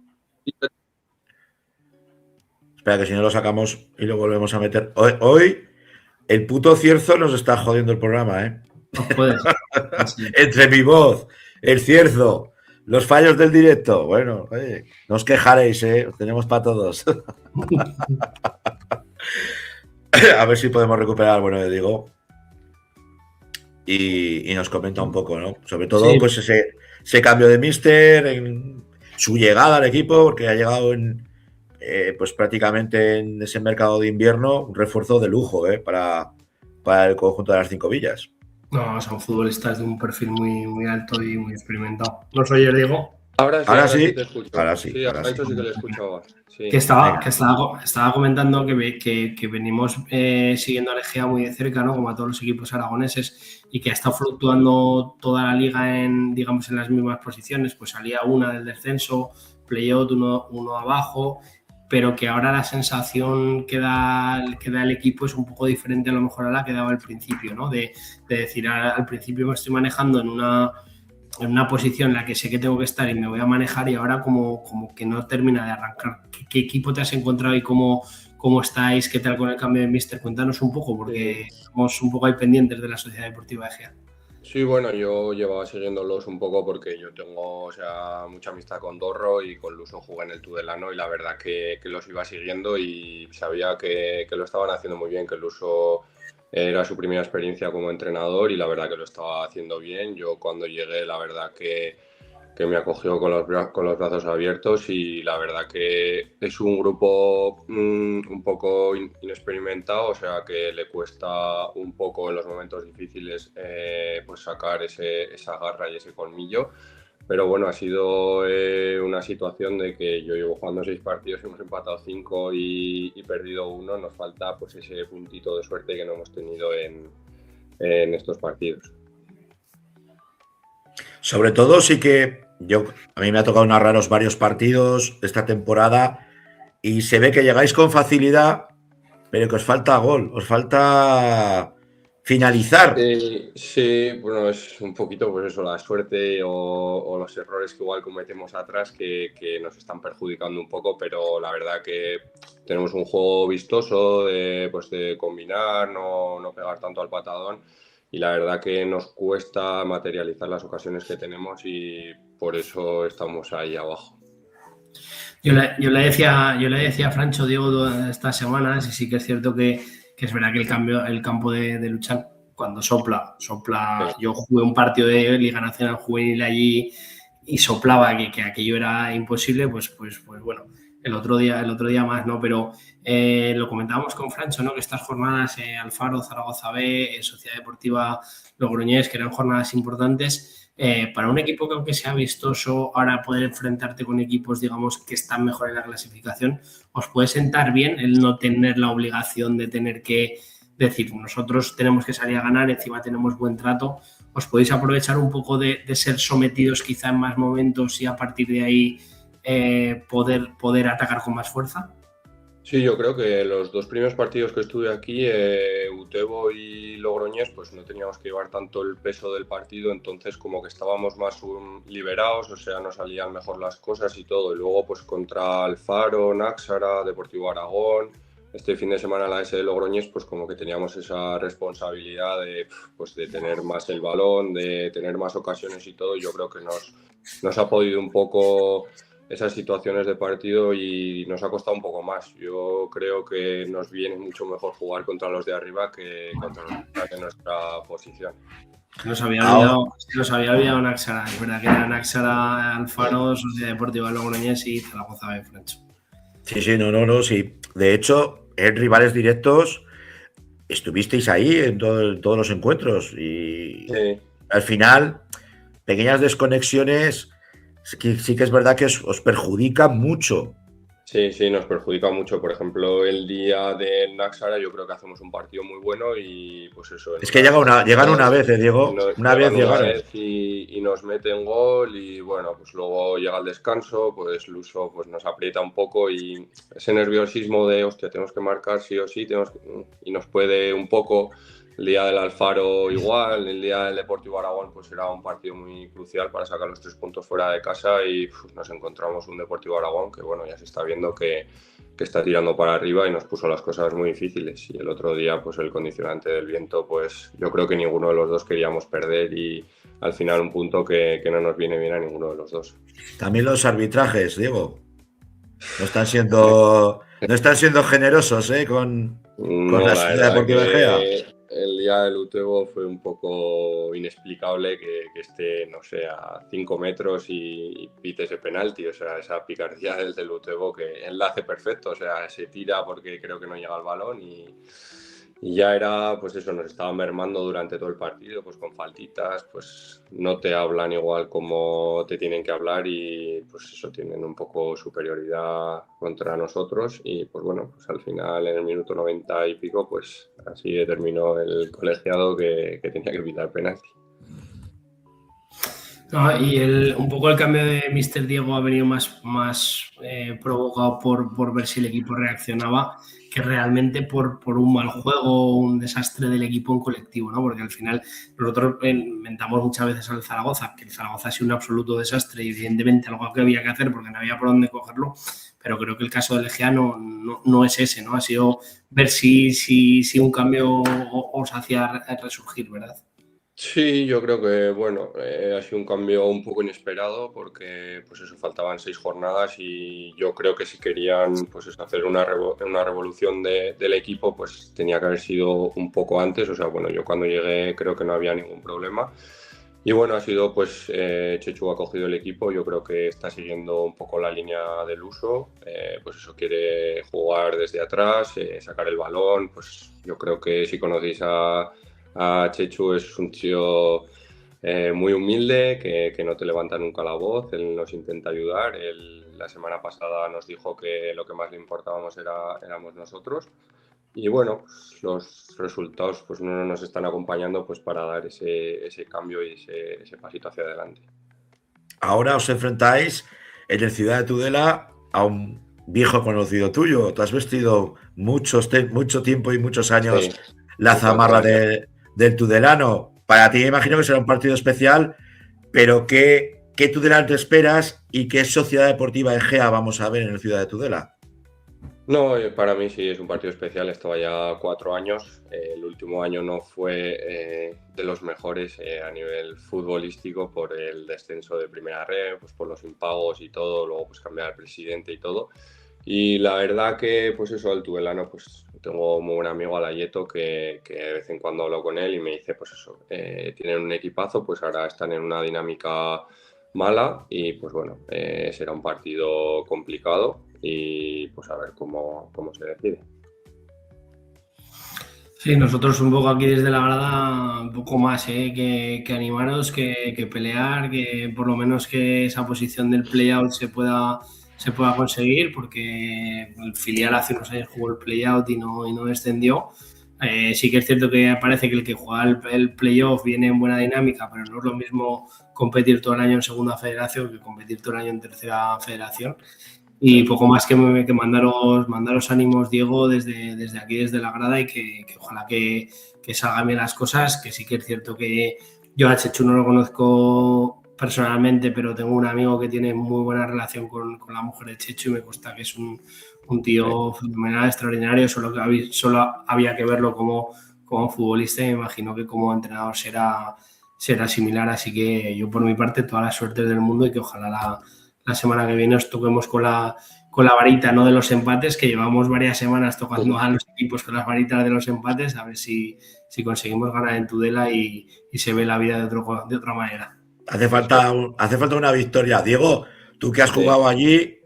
Espera, que si no lo sacamos y lo volvemos a meter. Hoy el puto cierzo nos está jodiendo el programa, ¿eh? No puedes. Entre mi voz, el cierzo, los fallos del directo. Bueno, oye, no os quejaréis, ¿eh? Os tenemos para todos. a ver si podemos recuperar al bueno de Diego. Y nos comenta un poco, ¿no? Sobre todo, pues ese cambio de míster, en su llegada al equipo, porque ha llegado pues prácticamente en ese mercado de invierno, un refuerzo de lujo, para el conjunto de las 5 villas. No, son futbolistas de un perfil muy, muy alto y muy experimentado. ¿No soy yo, Diego? Ahora sí te escucho. Ahora sí. Sí, ahora sí que le escuchaba. Sí. Que estaba comentando que venimos siguiendo a Egea muy de cerca, ¿no? Como a todos los equipos aragoneses, y que ha estado fluctuando toda la liga en las mismas posiciones. Pues salía una del descenso, playout, uno abajo, pero que ahora la sensación que da el equipo es un poco diferente a lo mejor a la que daba al principio, ¿no? De decir, al principio me estoy manejando en una posición en la que sé que tengo que estar y me voy a manejar, y ahora como que no termina de arrancar. ¿Qué equipo te has encontrado y cómo estáis? ¿Qué tal con el cambio de míster? Cuéntanos un poco, porque estamos un poco ahí pendientes de la Sociedad Deportiva Egea. Sí, bueno, yo llevaba siguiéndolos un poco porque yo tengo mucha amistad con Dorro y con Luso jugué en el Tudelano, y la verdad que los iba siguiendo y sabía que lo estaban haciendo muy bien, que Luso era su primera experiencia como entrenador y la verdad que lo estaba haciendo bien. Yo cuando llegué, la verdad que me acogió con los brazos abiertos, y la verdad que es un grupo un poco inexperimentado, o sea que le cuesta un poco en los momentos difíciles pues sacar esa garra y ese colmillo. Pero bueno, ha sido una situación de que yo llevo jugando 6 partidos, hemos empatado 5 y perdido 1. Nos falta pues ese puntito de suerte que no hemos tenido en estos partidos. Sobre todo sí que a mí me ha tocado narraros varios partidos de esta temporada y se ve que llegáis con facilidad, pero que os falta gol, os falta finalizar. Sí, bueno, es un poquito pues eso, la suerte o los errores que igual cometemos atrás que nos están perjudicando un poco, pero la verdad que tenemos un juego vistoso de combinar, no pegar tanto al patadón, y la verdad que nos cuesta materializar las ocasiones que tenemos y por eso estamos ahí abajo. Yo le decía a Francho, Diego, estas semanas, y sí que es cierto que es verdad que el campo de Luchán, cuando sopla. Sí. Yo jugué un partido de Liga Nacional Juvenil allí y soplaba que aquello era imposible, pues bueno, el otro día más, ¿no? Pero lo comentábamos con Francho, ¿no? Que estas jornadas, Alfaro, Zaragoza B, Sociedad Deportiva Logroñés, que eran jornadas importantes. Para un equipo que aunque sea vistoso, ahora poder enfrentarte con equipos, digamos, que están mejor en la clasificación, ¿os puede sentar bien el no tener la obligación de tener que decir, nosotros tenemos que salir a ganar, encima tenemos buen trato? ¿Os podéis aprovechar un poco de ser sometidos quizá en más momentos y a partir de ahí poder atacar con más fuerza? Sí, yo creo que los 2 primeros partidos que estuve aquí, Utebo y Logroñés, pues no teníamos que llevar tanto el peso del partido, entonces como que estábamos más liberados, o sea, nos salían mejor las cosas y todo. Y luego pues contra Alfaro, Náxara, Deportivo Aragón, este fin de semana la S de Logroñés, pues como que teníamos esa responsabilidad de tener más el balón, de tener más ocasiones y todo. Y yo creo que nos ha podido un poco esas situaciones de partido y nos ha costado un poco más. Yo creo que nos viene mucho mejor jugar contra los de arriba que contra los de nuestra posición. Nos había olvidado Náxara. Es verdad que era Náxara, Alfaro, Sociedad Deportiva Logroñés y Zaragoza B, Francho. Sí, no, sí. De hecho, en rivales directos estuvisteis ahí en todos los encuentros y sí. Al final, pequeñas desconexiones sí que es verdad que os perjudica mucho. Sí, nos perjudica mucho. Por ejemplo, el día de Náxara yo creo que hacemos un partido muy bueno y pues eso. Es que llegan una vez, Diego. Una vez y nos meten gol y bueno, pues luego llega el descanso, pues Luso pues nos aprieta un poco y ese nerviosismo de hostia, tenemos que marcar sí o sí, y nos puede un poco. El día del Alfaro igual, el día del Deportivo Aragón pues era un partido muy crucial para sacar los 3 puntos fuera de casa y nos encontramos un Deportivo Aragón que bueno, ya se está viendo que está tirando para arriba y nos puso las cosas muy difíciles. Y el otro día pues el condicionante del viento, pues yo creo que ninguno de los dos queríamos perder y al final un punto que no nos viene bien a ninguno de los dos. También los arbitrajes, Diego, no están siendo No están siendo generosos con No, la la Sociedad verdad Deportiva Egea. que el día del Utebo fue un poco inexplicable que esté, no sé, a 5 metros y pite ese penalti. O sea, esa picardía del Utebo, que enlace perfecto. O sea, se tira porque creo que no llega al balón y ya era, pues eso, nos estaba mermando durante todo el partido, pues con faltitas, pues no te hablan igual como te tienen que hablar y pues eso, tienen un poco superioridad contra nosotros y pues bueno, pues al final en el minuto 90 y pico, pues así terminó el colegiado que tenía que pitar penalti. No, y un poco el cambio de Mr. Diego ha venido más provocado por ver si el equipo reaccionaba que realmente por un mal juego, un desastre del equipo en colectivo, ¿no? Porque al final nosotros inventamos muchas veces al Zaragoza, que el Zaragoza ha sido un absoluto desastre y evidentemente algo que había que hacer porque no había por dónde cogerlo, pero creo que el caso del Egea no es ese, ¿no? Ha sido ver si un cambio os hacía resurgir, ¿verdad? Sí, yo creo que bueno, ha sido un cambio un poco inesperado porque pues eso, faltaban 6 jornadas y yo creo que si querían pues eso, hacer una revolución del equipo pues tenía que haber sido un poco antes, o sea, bueno, yo cuando llegué creo que no había ningún problema y bueno, ha sido pues Chechu ha cogido el equipo, yo creo que está siguiendo un poco la línea del uso, pues eso, quiere jugar desde atrás, sacar el balón, pues yo creo que si conocéis a Chechu es un tío muy humilde, que no te levanta nunca la voz, él nos intenta ayudar, la semana pasada nos dijo que lo que más le importábamos éramos nosotros y bueno, pues, los resultados pues no nos están acompañando pues para dar ese cambio y ese pasito hacia adelante. Ahora os enfrentáis en el Ciudad de Tudela a un viejo conocido tuyo. Tú has vestido mucho tiempo y muchos años la zamarra del tudelano. Para ti imagino que será un partido especial, pero ¿qué Tudelano te esperas y qué Sociedad Deportiva Egea vamos a ver en el Ciudad de Tudela? No, para mí sí es un partido especial, estaba ya 4 años, el último año no fue de los mejores a nivel futbolístico por el descenso de Primera Red, pues por los impagos y todo, luego pues cambiar al presidente y todo. Y la verdad que, pues eso, el tudelano, pues tengo muy buen amigo Alayeto que de vez en cuando hablo con él y me dice, pues eso, tienen un equipazo, pues ahora están en una dinámica mala y pues bueno, será un partido complicado y pues a ver cómo se decide. Sí, nosotros un poco aquí desde la grada, un poco más que animaros, que pelear, que por lo menos que esa posición del play-out se pueda conseguir, porque el filial hace unos años jugó el play-out y no descendió. Sí que es cierto que parece que el que juega el play-off viene en buena dinámica, pero no es lo mismo competir todo el año en segunda federación que competir todo el año en tercera federación. Y poco más que mandaros ánimos, Diego, desde aquí, desde la grada, y que ojalá que salgan bien las cosas, que sí que es cierto que yo a Chechu no lo conozco personalmente, pero tengo un amigo que tiene muy buena relación con la mujer de Chechu y me consta que es un tío fenomenal, extraordinario, solo había que verlo como futbolista y me imagino que como entrenador será similar, así que yo por mi parte toda la suerte del mundo y que ojalá la semana que viene os toquemos con la varita, no de los empates, que llevamos varias semanas tocando a los equipos con las varitas de los empates, a ver si conseguimos ganar en Tudela y se ve la vida de otra manera. Hace falta una victoria. Diego, tú que has jugado allí,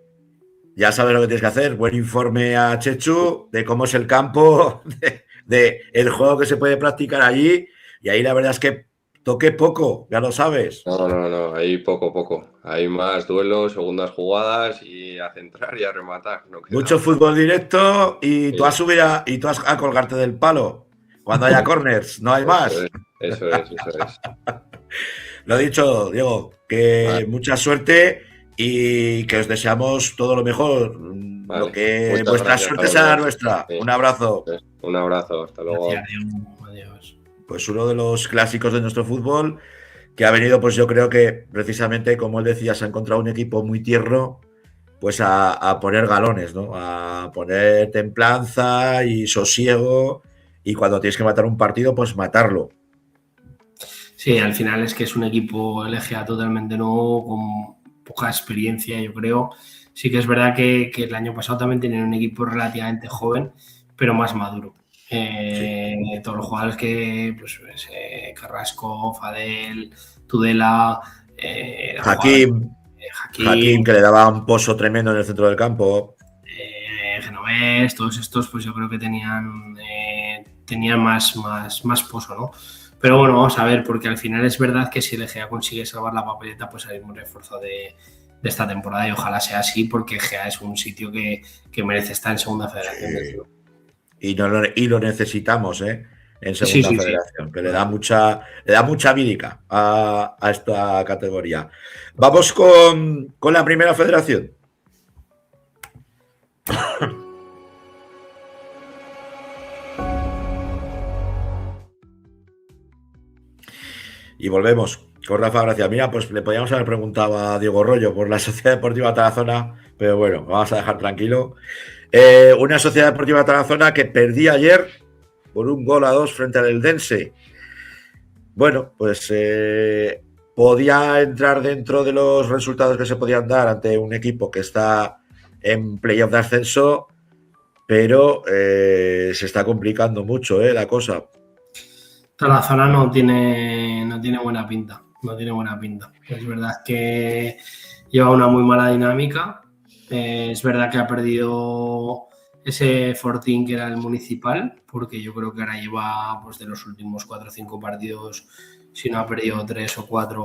ya sabes lo que tienes que hacer. Buen informe a Chechu de cómo es el campo, de el juego que se puede practicar allí. Y ahí la verdad es que toqué poco, ya lo sabes. No, ahí poco. Hay más duelos, segundas jugadas y a centrar y a rematar. Mucho fútbol directo y tú a subir y tú a colgarte del palo. Cuando haya corners, no hay más. Eso es. Lo dicho, Diego, que mucha suerte y que os deseamos todo lo mejor. Lo que vuestra suerte sea nuestra. Sí. Un abrazo. Un abrazo, hasta luego. Adiós. Pues uno de los clásicos de nuestro fútbol que ha venido, pues yo creo que precisamente, como él decía, se ha encontrado un equipo muy tierno, pues a poner galones, ¿no? A poner templanza y sosiego y cuando tienes que matar un partido, pues matarlo. Sí, al final es que es un equipo LGA totalmente nuevo, poca experiencia, yo creo. Sí que es verdad que el año pasado también tenían un equipo relativamente joven, pero más maduro. Todos los jugadores que, pues, Carrasco, Fadel, Tudela, Hakim, que le daba un pozo tremendo en el centro del campo. Genovés, todos estos, pues yo creo que tenían más pozo, ¿no? Pero bueno, vamos a ver, porque al final es verdad que si el Egea consigue salvar la papeleta, pues hay un refuerzo de esta temporada y ojalá sea así, porque Egea es un sitio que merece estar en segunda federación. Y lo necesitamos, en segunda federación, que le da mucha vírica a esta categoría. Vamos con la primera federación. Y volvemos con Rafa Gracia. Mira, pues le podíamos haber preguntado a Diego Rollo por la Sociedad Deportiva Tarazona, pero bueno, vamos a dejar tranquilo. Una Sociedad Deportiva Tarazona que perdí ayer por 1-2 frente al Eldense. Bueno, pues podía entrar dentro de los resultados que se podían dar ante un equipo que está en playoff de ascenso, pero se está complicando mucho la cosa. Tarazona no tiene buena pinta. No tiene buena pinta. Es verdad que lleva una muy mala dinámica. Es verdad que ha perdido ese Fortín que era el municipal, porque yo creo que ahora lleva, pues, de los últimos 4 o 5 partidos, si no ha perdido 3 o 4,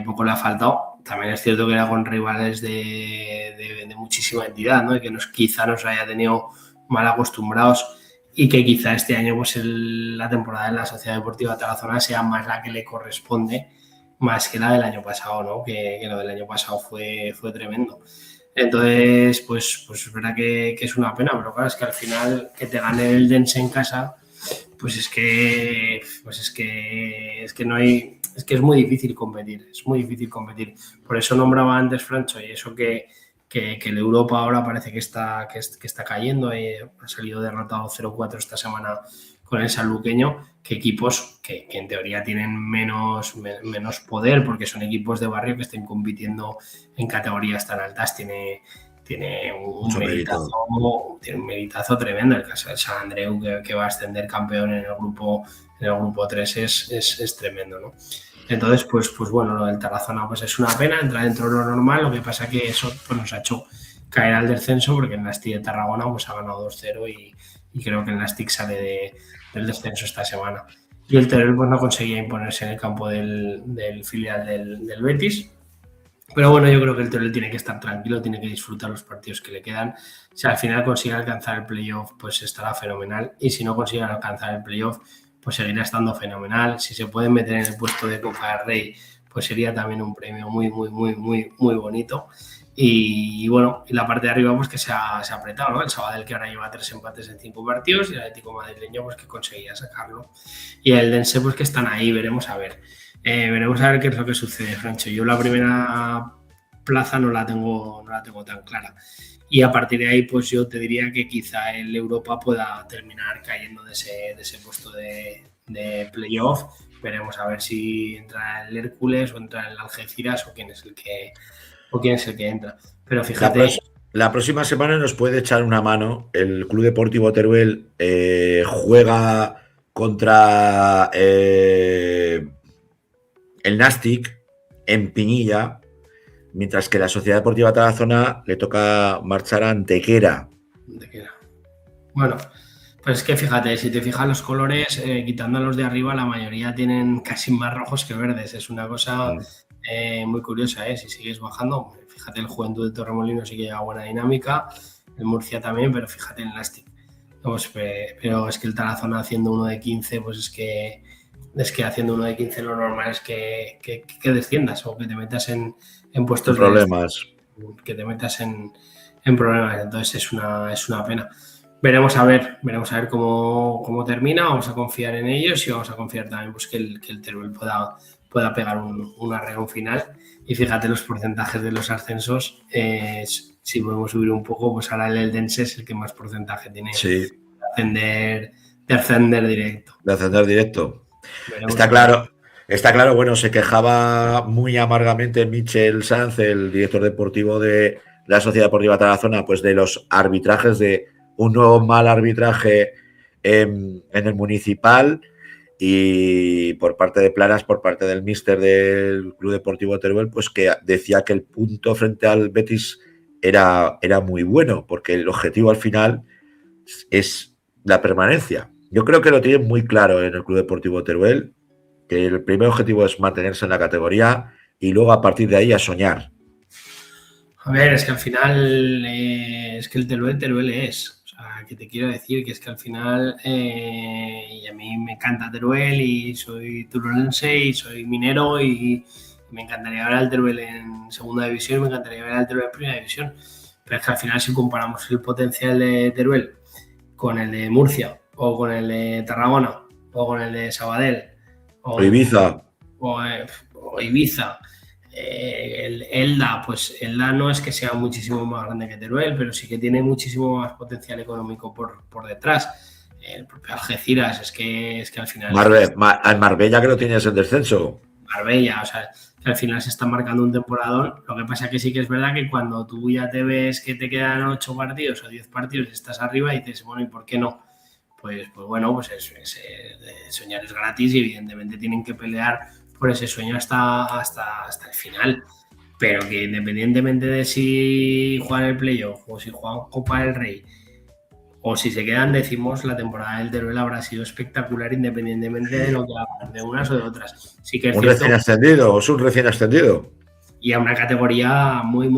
poco le ha faltado. También es cierto que era con rivales de muchísima entidad, ¿no? Y que quizá nos haya tenido mal acostumbrados y que quizá este año, pues, la temporada en la Sociedad Deportiva Tarazona sea más la que le corresponde, más que la del año pasado, ¿no? Que lo del año pasado fue tremendo. Entonces, pues es verdad que es una pena, pero claro, es que al final que te gane el Eldense en casa, pues es que no hay, es que es muy difícil competir, Por eso nombraba antes Francho, y eso que el Europa ahora parece que está cayendo, ha salido derrotado 0-4 esta semana con el sanluqueño, que equipos que en teoría tienen menos poder, porque son equipos de barrio que estén compitiendo en categorías tan altas, tiene un meritazo tremendo. El caso del San Andreu, que va a ascender campeón en el grupo 3 es tremendo, ¿no? Entonces, pues bueno, lo del Tarazona pues es una pena, entra dentro de lo normal, lo que pasa que eso, pues, nos ha hecho caer al descenso, porque el Nastic de Tarragona pues ha ganado 2-0 y creo que el Nastic sale del descenso esta semana. Y el Teruel pues no conseguía imponerse en el campo del filial del Betis. Pero bueno, yo creo que el Teruel tiene que estar tranquilo, tiene que disfrutar los partidos que le quedan. Si al final consigue alcanzar el playoff, pues estará fenomenal. Y si no consigue alcanzar el playoff, pues seguirá estando fenomenal. Si se pueden meter en el puesto de Copa del Rey, pues sería también un premio muy bonito. Y bueno, y la parte de arriba pues que se ha apretado, ¿no? El Sabadell, que ahora lleva 3 empates en 5 partidos, y el Atlético madrileño pues que conseguía sacarlo. Y el Dense pues que están ahí, veremos a ver qué es lo que sucede, Francho. Yo la primera plaza no la tengo tan clara. Y a partir de ahí, pues yo te diría que quizá el Europa pueda terminar cayendo de ese puesto de playoff. Veremos a ver si entra el Hércules o entra el Algeciras o quién es el que entra. Pero fíjate. La próxima semana nos puede echar una mano. El Club Deportivo Teruel juega contra el Nastic en Pinilla, mientras que la Sociedad Deportiva Tarazona le toca marchar a Antequera. Bueno, pues es que fíjate, si te fijas los colores, quitando los de arriba, la mayoría tienen casi más rojos que verdes. Es una cosa muy curiosa, si sigues bajando. Fíjate, el Juventud de Torremolinos sí que lleva buena dinámica, el Murcia también, pero fíjate el Nastic. Pues, pero es que el Tarazona haciendo uno de 15, pues es que haciendo uno de 15 lo normal es que desciendas o que te metas en puestos de problemas. Que te metas en problemas. Entonces es una pena. Veremos a ver cómo termina. Vamos a confiar en ellos y vamos a confiar también pues que el Teruel pueda pegar un arreglo final. Y fíjate los porcentajes de los ascensos. Si podemos subir un poco, pues ahora el Eldense es el que más porcentaje tiene de ascender directo. De ascender directo. Veremos Está claro, bueno, se quejaba muy amargamente Michel Sanz, el director deportivo de la Sociedad Deportiva Tarazona, pues de los arbitrajes, de un nuevo mal arbitraje en el municipal, y por parte de Planas, por parte del míster del Club Deportivo Teruel, pues que decía que el punto frente al Betis era muy bueno, porque el objetivo al final es la permanencia. Yo creo que lo tienen muy claro en el Club Deportivo Teruel, que el primer objetivo es mantenerse en la categoría y luego a partir de ahí a soñar. A ver, es que al final es que el Teruel es. O sea, que te quiero decir que es que al final y a mí me encanta Teruel y soy turolense y soy minero y me encantaría ver al Teruel en segunda división y me encantaría ver al Teruel en primera división. Pero es que al final si comparamos el potencial de Teruel con el de Murcia o con el de Tarragona o con el de Sabadell o Ibiza o Ibiza, el Elda, pues Elda no es que sea muchísimo más grande que Teruel, pero sí que tiene muchísimo más potencial económico por detrás. El propio Algeciras, es que al final... Marbella, que lo tienes en descenso. Marbella, o sea, que al final se está marcando un temporadón. Lo que pasa es que sí que es verdad que cuando tú ya te ves que te quedan 8 partidos o 10 partidos y estás arriba y dices, bueno, ¿y por qué no? Pues bueno, pues soñar es gratis y evidentemente tienen que pelear por ese sueño hasta el final. Pero que independientemente de si juegan el playoff o si juegan Copa del Rey o si se quedan décimos, la temporada del Teruel habrá sido espectacular independientemente de lo que hagan, de unas o de otras. Sí que es un cierto, recién ascendido, es un recién ascendido. Y a una categoría muy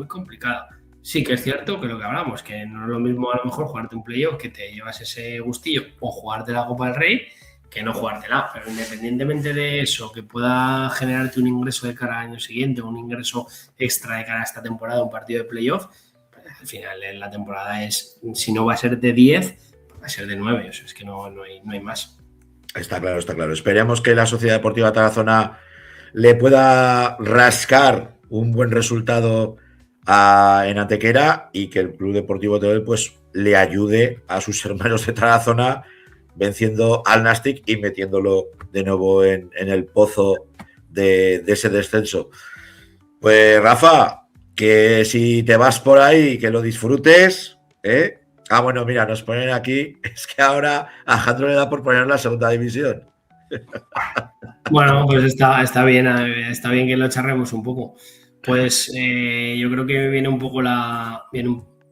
complicada. Sí que es cierto que lo que hablamos, que no es lo mismo a lo mejor jugarte un playoff que te llevas ese gustillo o jugarte la Copa del Rey que no jugártela, pero independientemente de eso, que pueda generarte un ingreso de cara al año siguiente o un ingreso extra de cara a esta temporada, un partido de playoff, pues al final la temporada es, si no va a ser de 10, va a ser de 9, o sea, es que no hay más. Está claro, está claro. Esperemos que la Sociedad Deportiva Tarazona le pueda rascar un buen resultado en Antequera y que el Club Deportivo Teruel pues le ayude a sus hermanos de Tarazona venciendo al Nastic y metiéndolo de nuevo en el pozo de ese descenso. Pues Rafa, que si te vas por ahí, que lo disfrutes, ¿eh? Ah, bueno, mira, nos ponen aquí, es que ahora a Alejandro le da por poner la segunda división. Bueno, pues está bien que lo charremos un poco. Pues yo creo que viene un poco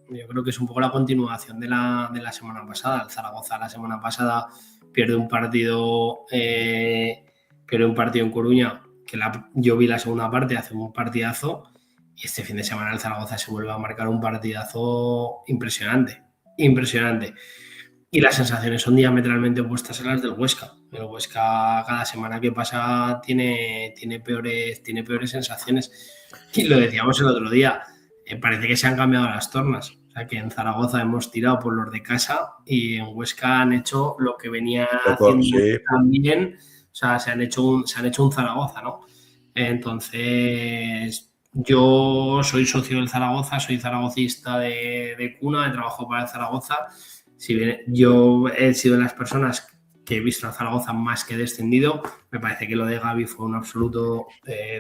yo creo que es un poco la continuación de la semana pasada. El Zaragoza la semana pasada pierde un partido en Coruña, que yo vi la segunda parte, hace un partidazo, y este fin de semana el Zaragoza se vuelve a marcar un partidazo impresionante. Y las sensaciones son diametralmente opuestas a las del Huesca. El Huesca cada semana que pasa tiene peores sensaciones. Y lo decíamos el otro día, parece que se han cambiado las tornas. O sea, que en Zaragoza hemos tirado por los de casa y en Huesca han hecho lo que venía haciendo también. O sea, se han hecho un Zaragoza, ¿no? Entonces, yo soy socio del Zaragoza, soy zaragocista de cuna, he trabajado para el Zaragoza. Si bien yo he sido de las personas que he visto a Zaragoza más que descendido, me parece que lo de Gavi fue un absoluto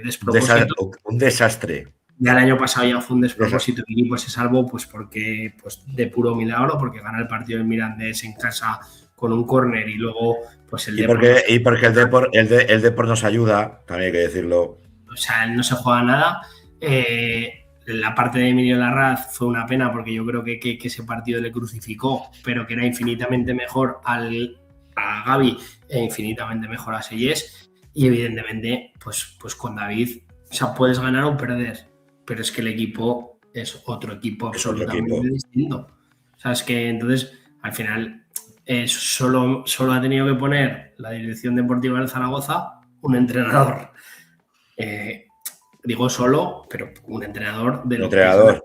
despropósito. Un desastre. Ya el año pasado ya fue un despropósito y pues se salvó pues porque pues de puro milagro, porque gana el partido del Mirandés en casa con un córner y luego pues el Depor. Y porque el Depor nos ayuda, también hay que decirlo. O sea, no se juega nada. La parte de Emilio Larraz fue una pena porque yo creo que ese partido le crucificó, pero que era infinitamente mejor a Gavi e infinitamente mejor a Seyés. Y evidentemente, pues con David, o sea, puedes ganar o perder, pero es que el equipo es otro equipo absolutamente distinto. O sea, es que entonces, al final, solo ha tenido que poner la dirección deportiva del Zaragoza un entrenador. Digo solo, pero un entrenador de lo entrenador.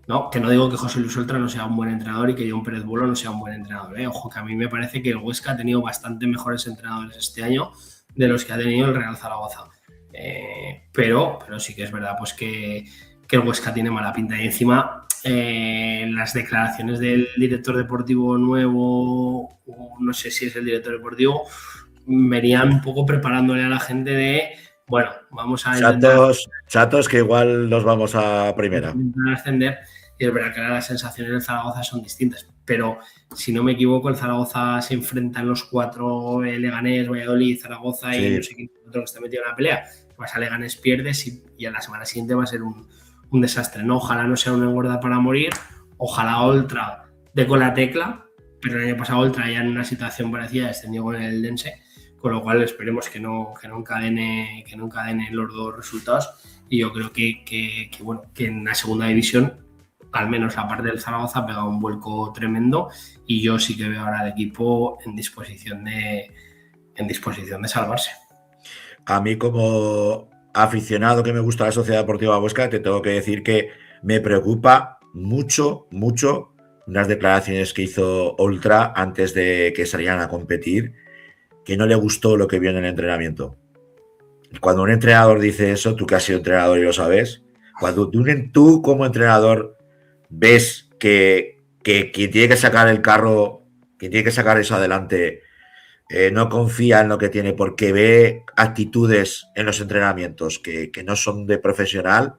No, que no digo que José Luis Oltra no sea un buen entrenador y que John Pérez Bolo no sea un buen entrenador. Ojo, que a mí me parece que el Huesca ha tenido bastante mejores entrenadores este año de los que ha tenido el Real Zaragoza. Pero sí que es verdad pues que el Huesca tiene mala pinta. Y encima las declaraciones del director deportivo nuevo, no sé si es el director deportivo, venían un poco preparándole a la gente de, bueno, vamos a intentar chatos que igual nos vamos a primera. Ascender, y es verdad que ahora las sensaciones del Zaragoza son distintas, pero si no me equivoco, el Zaragoza se enfrenta en los 4, Leganés, Valladolid, Zaragoza y no sé quién otro que está metido en la pelea. Vas a Leganés, pierdes y a la semana siguiente va a ser un desastre, ¿no? Ojalá no sea una engorda para morir, ojalá Oltra dé con la tecla, pero el año pasado Oltra ya en una situación parecida descendió con el Eldense, con lo cual esperemos que no encadene los dos resultados. Y yo creo que en la segunda división, al menos la parte del Zaragoza, ha pegado un vuelco tremendo y yo sí que veo ahora al equipo en disposición de salvarse. A mí, como aficionado que me gusta la Sociedad Deportiva Huesca, te tengo que decir que me preocupa mucho unas declaraciones que hizo Oltra antes de que salieran a competir, que no le gustó lo que vio en el entrenamiento. Cuando un entrenador dice eso, tú que has sido entrenador y lo sabes, cuando tú como entrenador ves que quien tiene que sacar el carro, quien tiene que sacar eso adelante, no confía en lo que tiene porque ve actitudes en los entrenamientos que no son de profesional,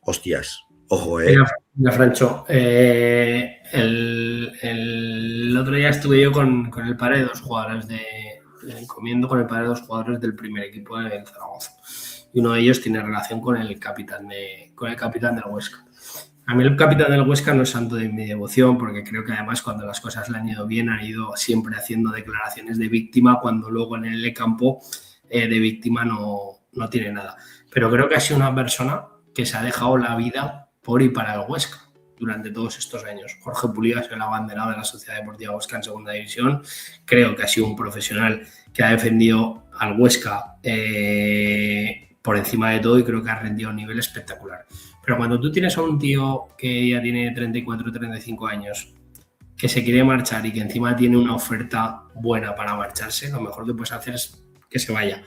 hostias, ojo, Mira, Francho, el otro día estuve yo con el padre de 2 jugadores comiendo con el padre de 2 jugadores del primer equipo del Zaragoza, y uno de ellos tiene relación con el capitán del Huesca. A mí el capitán del Huesca no es santo de mi devoción, porque creo que además cuando las cosas le han ido bien han ido siempre haciendo declaraciones de víctima, cuando luego en el campo de víctima no tiene nada. Pero creo que ha sido una persona que se ha dejado la vida por y para el Huesca durante todos estos años. Jorge Pulido ha sido el abanderado de la Sociedad Deportiva Huesca en segunda división. Creo que ha sido un profesional que ha defendido al Huesca por encima de todo, y creo que ha rendido a un nivel espectacular. Pero cuando tú tienes a un tío que ya tiene 34 o 35 años, que se quiere marchar y que encima tiene una oferta buena para marcharse, lo mejor que puedes hacer es que se vaya.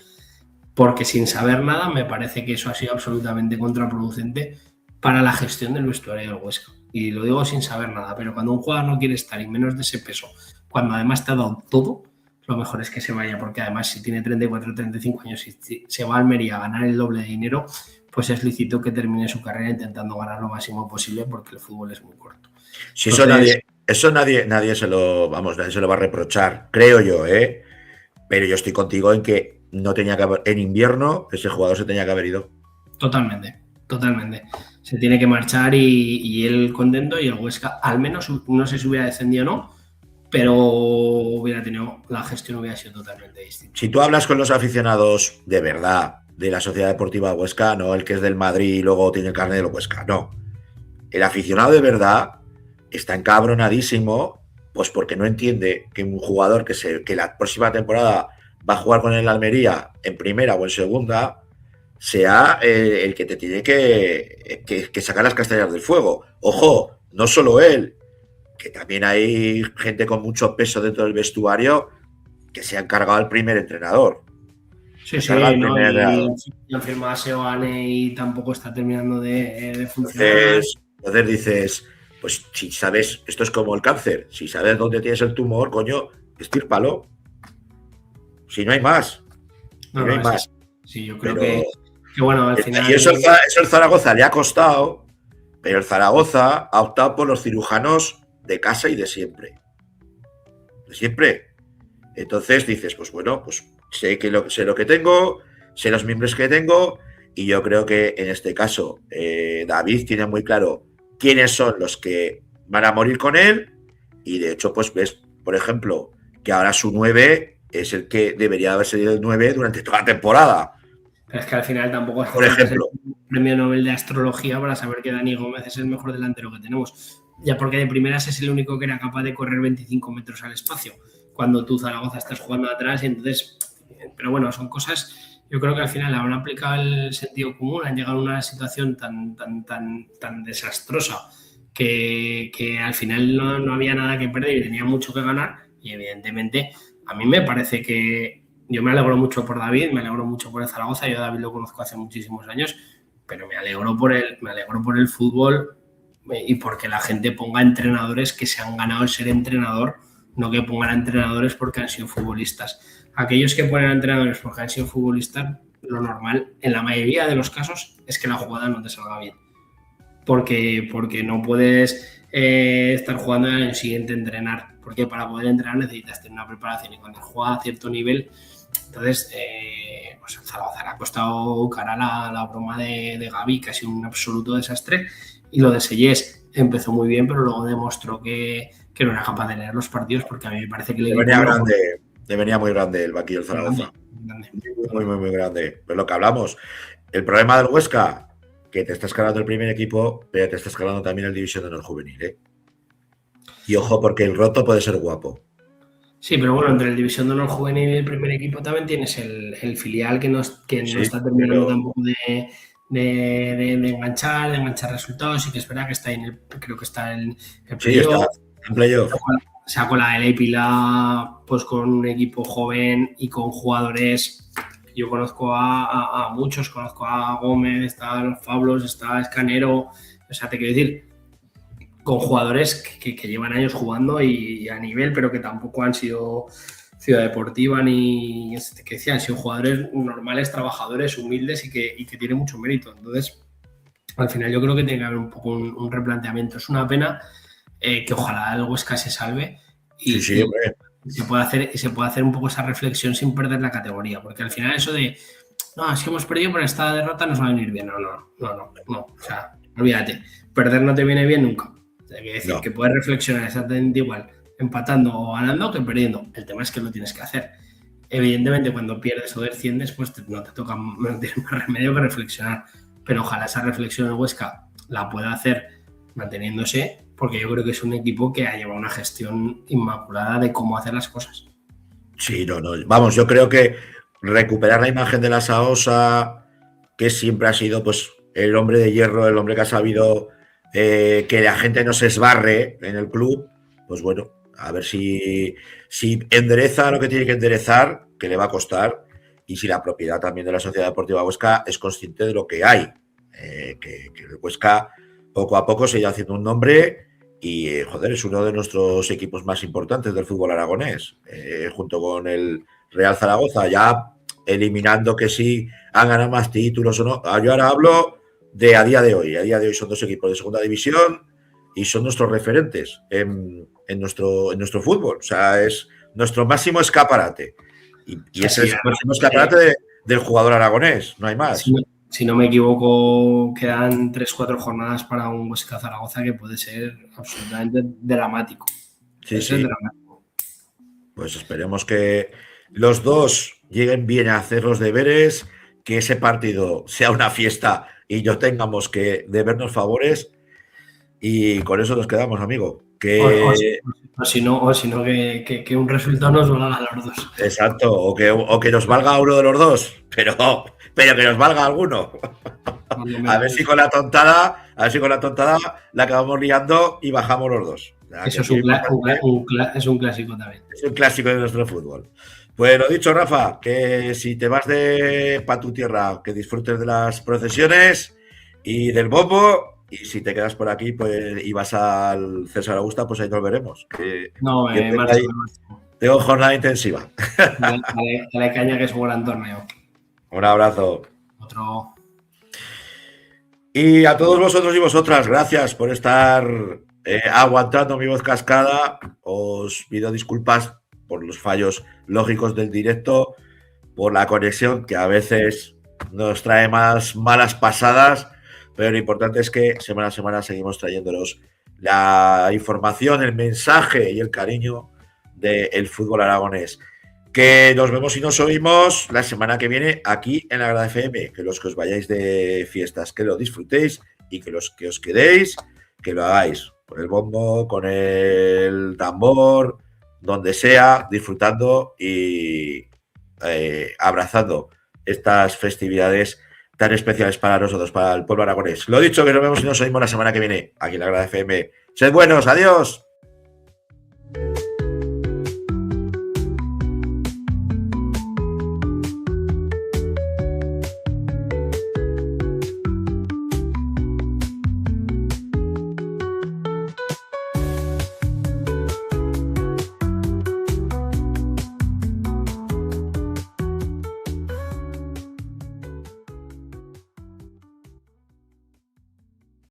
Porque sin saber nada me parece que eso ha sido absolutamente contraproducente para la gestión del vestuario del Huesca. Y lo digo sin saber nada, pero cuando un jugador no quiere estar y menos de ese peso, cuando además te ha dado todo, lo mejor es que se vaya, porque además si tiene 34 o 35 años y se va a Almería a ganar el doble de dinero, pues es lícito que termine su carrera intentando ganar lo máximo posible, porque el fútbol es muy corto. Si entonces, nadie se lo va a reprochar, creo yo, pero yo estoy contigo en que no tenía que haber, en invierno ese jugador se tenía que haber ido. Totalmente. Se tiene que marchar y él contento, y el Huesca, al menos, no sé si hubiera descendido o no, pero la gestión hubiera sido totalmente distinta. Si tú hablas con los aficionados de verdad de la Sociedad Deportiva Huesca, no el que es del Madrid y luego tiene el carnet del Huesca, no. El aficionado de verdad está encabronadísimo, pues porque no entiende que un jugador que la próxima temporada va a jugar con el Almería en primera o en segunda sea el que te tiene que sacar las castañas del fuego. Ojo, no solo él, que también hay gente con mucho peso dentro del vestuario que se ha encargado al primer entrenador. Sí, y han firmado a Seoane y tampoco está terminando de funcionar. Entonces dices, pues si sabes, esto es como el cáncer, si sabes dónde tienes el tumor, coño, estírpalo. Si no hay más. No hay más. Sí, yo creo que bueno, al final. Y eso el Zaragoza le ha costado, pero el Zaragoza ha optado por los cirujanos de casa y de siempre. De siempre. Entonces dices, pues bueno, pues sé lo que tengo, sé los miembros que tengo, y yo creo que en este caso David tiene muy claro quiénes son los que van a morir con él, y de hecho pues ves, por ejemplo, que ahora su 9 es el que debería haber sido el 9 durante toda la temporada. Pero es que al final tampoco es por ejemplo un premio Nobel de Astrología para saber que Dani Gómez es el mejor delantero que tenemos, ya porque de primeras es el único que era capaz de correr 25 metros al espacio, cuando tú, Zaragoza, estás jugando atrás, y entonces, pero bueno, son cosas, yo creo que al final habrán aplicado el sentido común, han llegado a una situación tan desastrosa que al final no había nada que perder y tenía mucho que ganar, y evidentemente a mí me parece que yo me alegro mucho por David, me alegro mucho por el Zaragoza, yo a David lo conozco hace muchísimos años, pero me alegro por el fútbol y porque la gente ponga entrenadores que se han ganado el ser entrenador, no que pongan a entrenadores porque han sido futbolistas. aquellos que ponen a entrenadores porque han sido futbolistas, lo normal, en la mayoría de los casos, es que la jugada no te salga bien. Porque no puedes estar jugando y al año siguiente entrenar. Porque para poder entrenar necesitas tener una preparación y cuando juegas a cierto nivel, entonces pues Zaragoza le ha costado cara la broma de Gavi, que ha sido un absoluto desastre, y lo de Sellés empezó muy bien, pero luego demostró que no era capaz de leer los partidos, porque a mí me parece que venía muy grande el banquillo del Zaragoza. Muy grande. Pero lo que hablamos, el problema del Huesca, que te está escalando el primer equipo, pero te está escalando también el División de Honor Juvenil, ¿eh? Y ojo, porque el roto puede ser guapo. Sí, pero bueno, entre el División de Honor Juvenil y el primer equipo también tienes el filial que no está terminando tampoco de enganchar resultados, y que es verdad que está creo que está en el playoff. Sí, está en playoff. Sacó la de Pila, pues con un equipo joven y con jugadores. Yo conozco a muchos, conozco a Gómez, está los Fablos, está Escanero, o sea, te quiero decir, con jugadores que llevan años jugando y a nivel, pero que tampoco han sido Ciudad Deportiva ni, que decía, han sido jugadores normales, trabajadores, humildes y que tienen mucho mérito. Entonces, al final yo creo que tiene que haber un poco un replanteamiento. Es una pena que ojalá el Huesca se salve y se pueda hacer un poco esa reflexión sin perder la categoría, porque al final eso de no, es que hemos perdido, pero esta derrota nos va a venir bien. No, o sea, olvídate, perder no te viene bien nunca. O sea, hay que decir que puedes reflexionar exactamente igual empatando o ganando que perdiendo. El tema es que lo tienes que hacer. Evidentemente, cuando pierdes o desciendes, pues no tienes más remedio que reflexionar, pero ojalá esa reflexión el Huesca la pueda hacer manteniéndose, porque yo creo que es un equipo que ha llevado una gestión inmaculada de cómo hacer las cosas. Sí, vamos, yo creo que recuperar la imagen de la Saosa, que siempre ha sido pues el hombre de hierro, el hombre que ha sabido que la gente no se esbarre en el club, pues bueno, a ver si endereza lo que tiene que enderezar, que le va a costar, y si la propiedad también de la Sociedad Deportiva Huesca es consciente de lo que hay, que el Huesca poco a poco se irá haciendo un nombre y, es uno de nuestros equipos más importantes del fútbol aragonés, junto con el Real Zaragoza, ya eliminando que sí han ganado más títulos o no. Yo ahora hablo de a día de hoy. A día de hoy son dos equipos de segunda división y son nuestros referentes en nuestro fútbol. O sea, es nuestro máximo escaparate. Y ese es el máximo escaparate del jugador aragonés, no hay más. Si no me equivoco, quedan 3-4 jornadas para un Huesca Zaragoza que puede ser absolutamente dramático. Sí. Dramático. Pues esperemos que los dos lleguen bien a hacer los deberes, que ese partido sea una fiesta y no tengamos que debernos favores, y con eso nos quedamos, amigo. O si no, que un resultado nos valga a los dos. Exacto, o que nos valga a uno de los dos, pero que nos valga a alguno. A ver si con la tontada la acabamos liando y bajamos los dos. Eso es un clásico también. Es un clásico de nuestro fútbol. Pues lo dicho, Rafa, que si te vas para tu tierra, que disfrutes de las procesiones y del bombo, y si te quedas por aquí pues y vas al César Augusta, pues ahí nos veremos. Tengo jornada intensiva. Dale caña, que es un gran torneo. Un abrazo. Otro. Y a todos vosotros y vosotras, gracias por estar aguantando mi voz cascada. Os pido disculpas por los fallos lógicos del directo, por la conexión que a veces nos trae más malas pasadas, pero lo importante es que semana a semana seguimos trayéndonos la información, el mensaje y el cariño del fútbol aragonés. Que nos vemos y nos oímos la semana que viene aquí en la Grada FM. Que los que os vayáis de fiestas, que lo disfrutéis, y que los que os quedéis, que lo hagáis con el bombo, con el tambor, donde sea, disfrutando y abrazando estas festividades tan especiales para nosotros, para el pueblo aragonés. Lo dicho, que nos vemos y nos oímos la semana que viene aquí en la Grada FM. Sed buenos, adiós.